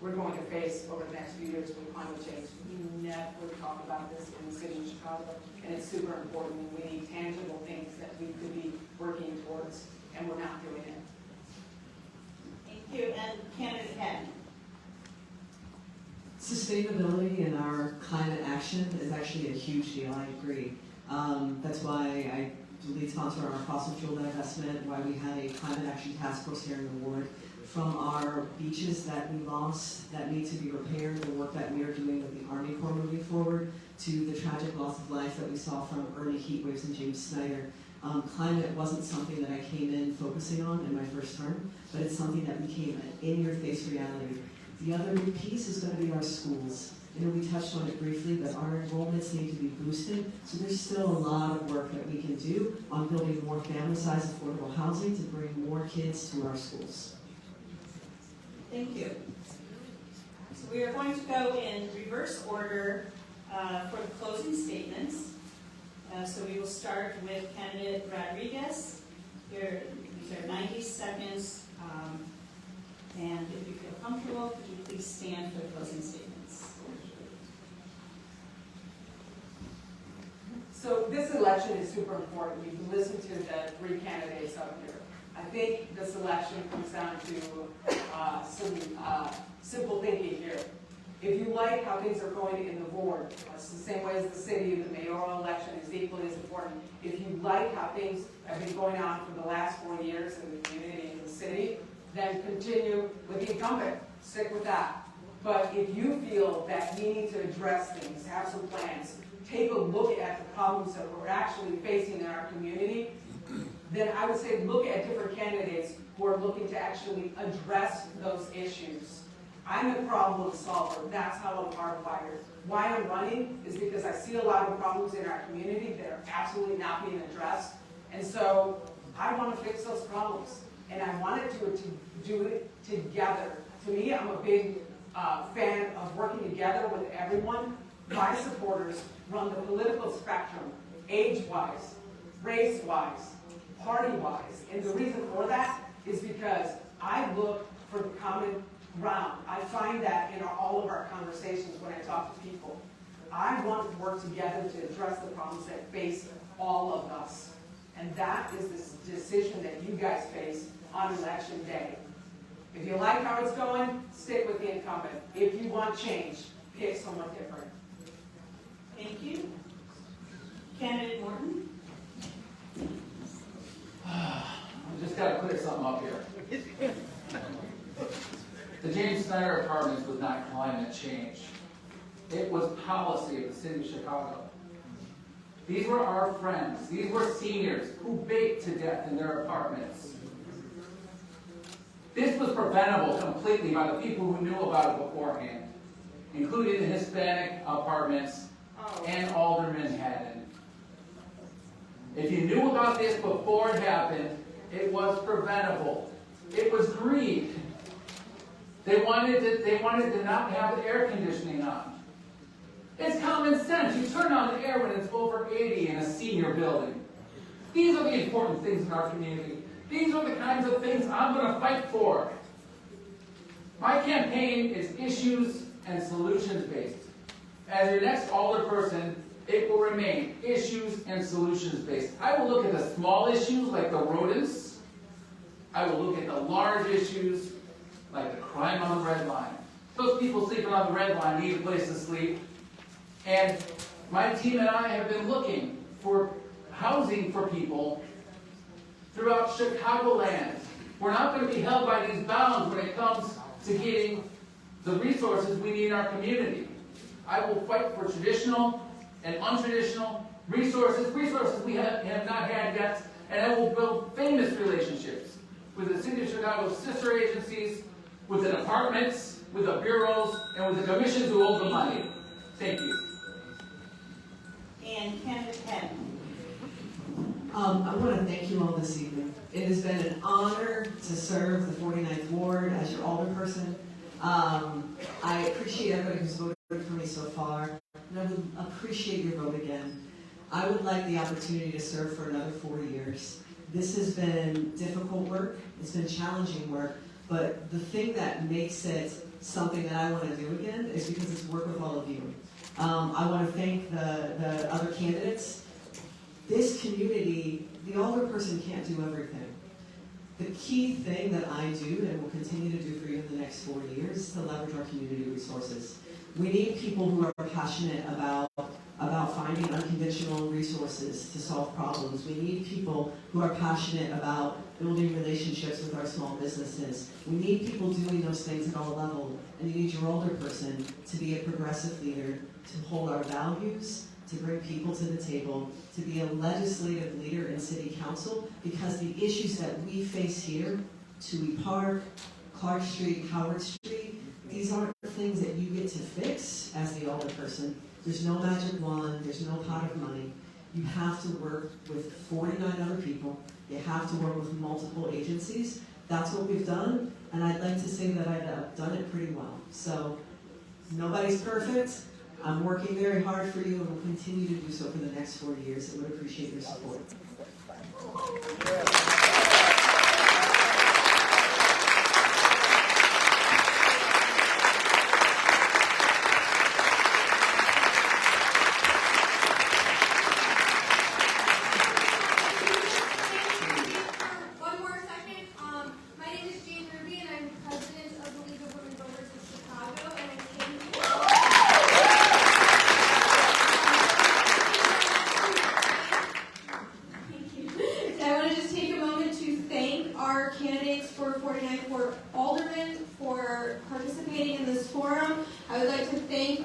we're going to face over the next few years with climate change. We never talk about this in the city of Chicago, and it's super important, and we need tangible things that we could be working towards, and we're not doing it. Thank you. And candidate Hadden. Sustainability in our climate action is actually a huge deal, I agree. That's why I lead sponsor our fossil fuel divestment, why we had a climate action task force here in the ward. From our beaches that we lost that need to be repaired, the work that we are doing with the Army Corps moving forward, to the tragic loss of life that we saw from early heat waves in James Snyder. Climate wasn't something that I came in focusing on in my first term, but it's something that became an in-your-face reality. The other new piece is going to be our schools. We touched on it briefly, but our enrollments need to be boosted, so there's still a lot of work that we can do on building more family-sized affordable housing to bring more kids to our schools. Thank you. So we are going to go in reverse order for the closing statements. So we will start with candidate Rodriguez. These are 90 seconds. And if you feel comfortable, could you please stand for the closing statements? So this election is super important. You've listened to the three candidates up here. I think this election comes down to some simple thinking here. If you like how things are going in the ward, it's the same way as the city, the mayoral election is equally as important. If you like how things have been going on for the last 4 years in the community and the city, then continue with the incumbent. Stick with that. But if you feel that we need to address things, have some plans, take a look at the problems that we're actually facing in our community, then I would say look at different candidates who are looking to actually address those issues. I'm a problem solver. That's how I'm hardwired. Why I'm running is because I see a lot of problems in our community that are absolutely not being addressed. And so I want to fix those problems. And I wanted to do it together. To me, I'm a big fan of working together with everyone. My supporters run the political spectrum, age-wise, race-wise, party-wise. And the reason for that is because I look for the common ground. I find that in all of our conversations when I talk to people. I want to work together to address the problems that face all of us. And that is the decision that you guys face on election day. If you like how it's going, stick with the incumbent. If you want change, pick someone different. Thank you. Candidate Morton. I just got to clear something up here. The James Snyder Apartments was not climate change. It was policy of the city of Chicago. These were our friends. These were seniors who baked to death in their apartments. This was preventable completely by the people who knew about it beforehand, including the Hispanic apartments and Alderman Hadden. If you knew about this before it happened, it was preventable. It was greed. They wanted to not have the air conditioning on. It's common sense. You turn on the air when it's over 80 in a senior building. These are the important things in our community. These are the kinds of things I'm going to fight for. My campaign is issues and solutions based. As your next alderperson, it will remain issues and solutions based. I will look at the small issues like the rodents. I will look at the large issues like the crime on the red line. Those people sleeping on the red line need a place to sleep. And my team and I have been looking for housing for people throughout Chicagoland. We're not going to be held by these bounds when it comes to getting the resources we need in our community. I will fight for traditional and untraditional resources we have not had yet, and I will build famous relationships with the City of Chicago's sister agencies, with the departments, with the bureaus, and with the commissions who hold the money. Thank you. And candidate Hadden. I want to thank you all this evening. It has been an honor to serve the 49th Ward as your alderperson. I appreciate everybody who's voted for me so far, and I would appreciate your vote again. I would like the opportunity to serve for another 4 years. This has been difficult work, it's been challenging work, but the thing that makes it something that I want to do again is because it's work with all of you. I want to thank the other candidates. This community, the alderperson can't do everything. The key thing that I do and will continue to do for you in the next 4 years is to leverage our community resources. We need people who are passionate about finding unconventional resources to solve problems. We need people who are passionate about building relationships with our small businesses. We need people doing those things at all levels. And you need your alderperson to be a progressive leader, to hold our values, to bring people to the table, to be a legislative leader in City Council, because the issues that we face here, Toohey Park, Clark Street, Howard Street, these aren't things that you get to fix as the older person. There's no magic wand, there's no pot of money. You have to work with 49 other people. You have to work with multiple agencies. That's what we've done, and I'd like to say that I've done it pretty well. So, nobody's perfect. I'm working very hard for you and will continue to do so for the next 4 years. I would appreciate your support.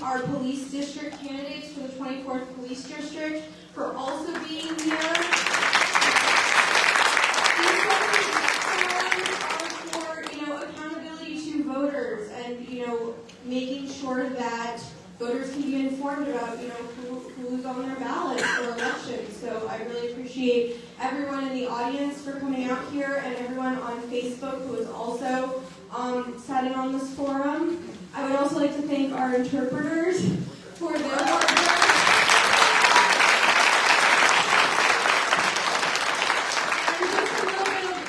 Our police district candidates for the 24th Police District for also being here. These forums are for, accountability to voters and, making sure that voters can be informed about, who's on their ballot for elections. So I really appreciate everyone in the audience for coming out here and everyone on Facebook who is also sat in on this forum. I would also like to thank our interpreters for their hard work. And just a little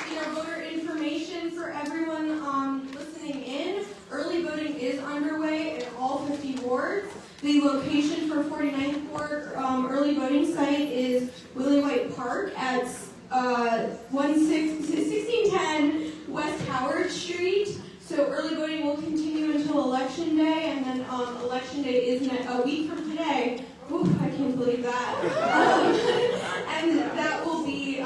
bit of voter information for everyone listening in. Early voting is underway in all 50 wards. The location for 49th Ward early voting site is Willie White Park at 1610 West Howard Street. So early voting will continue until Election Day, and then Election Day is a week from today. Ooh, I can't believe that. And that will be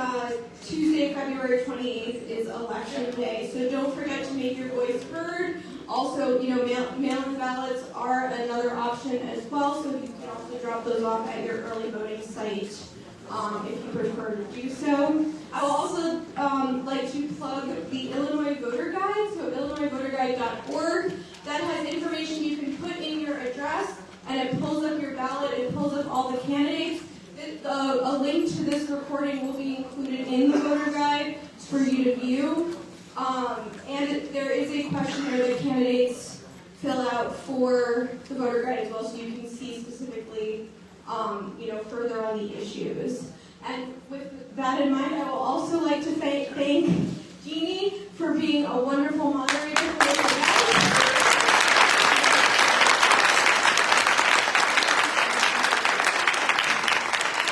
Tuesday, February 28th is Election Day. So don't forget to make your voice heard. Also, mail-in ballots are another option as well, so you can also drop those off at your early voting site. If you prefer to do so. I will also like to plug the Illinois Voter Guide, so illinoisvoterguide.org. That has information you can put in your address, and it pulls up your ballot, it pulls up all the candidates. A link to this recording will be included in the voter guide for you to view. And there is a questionnaire that candidates fill out for the voter guide as well, so you can see specifically further on the issues. And with that in mind, I will also like to thank Jeannie for being a wonderful moderator for this event.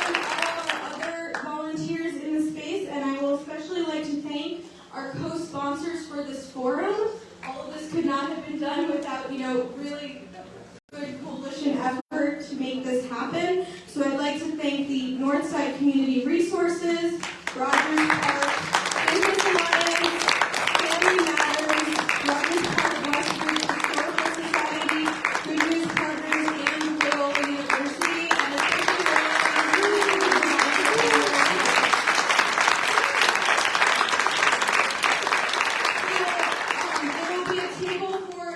And all other volunteers in the space, and I will especially like to thank our co-sponsors for this forum. All of this could not have been done without, really good coalition effort to make this happen. So I'd like to thank the Northside Community Resources, Rogers Park, Business Alliance, Family Matters, Rogers Park Western Historical Society, Good News Partners, and Loyola University, and especially there will be a table for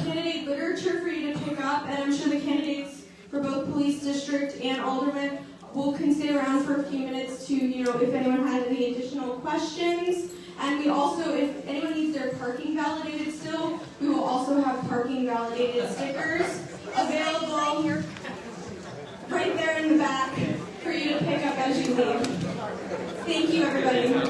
candidate literature for you to pick up, and I'm sure the candidates for both police district and alderman will can stay around for a few minutes to, if anyone has any additional questions. And we also, if anyone needs their parking validated still, we will also have parking validated stickers available here, right there in the back for you to pick up as you leave. Thank you, everybody.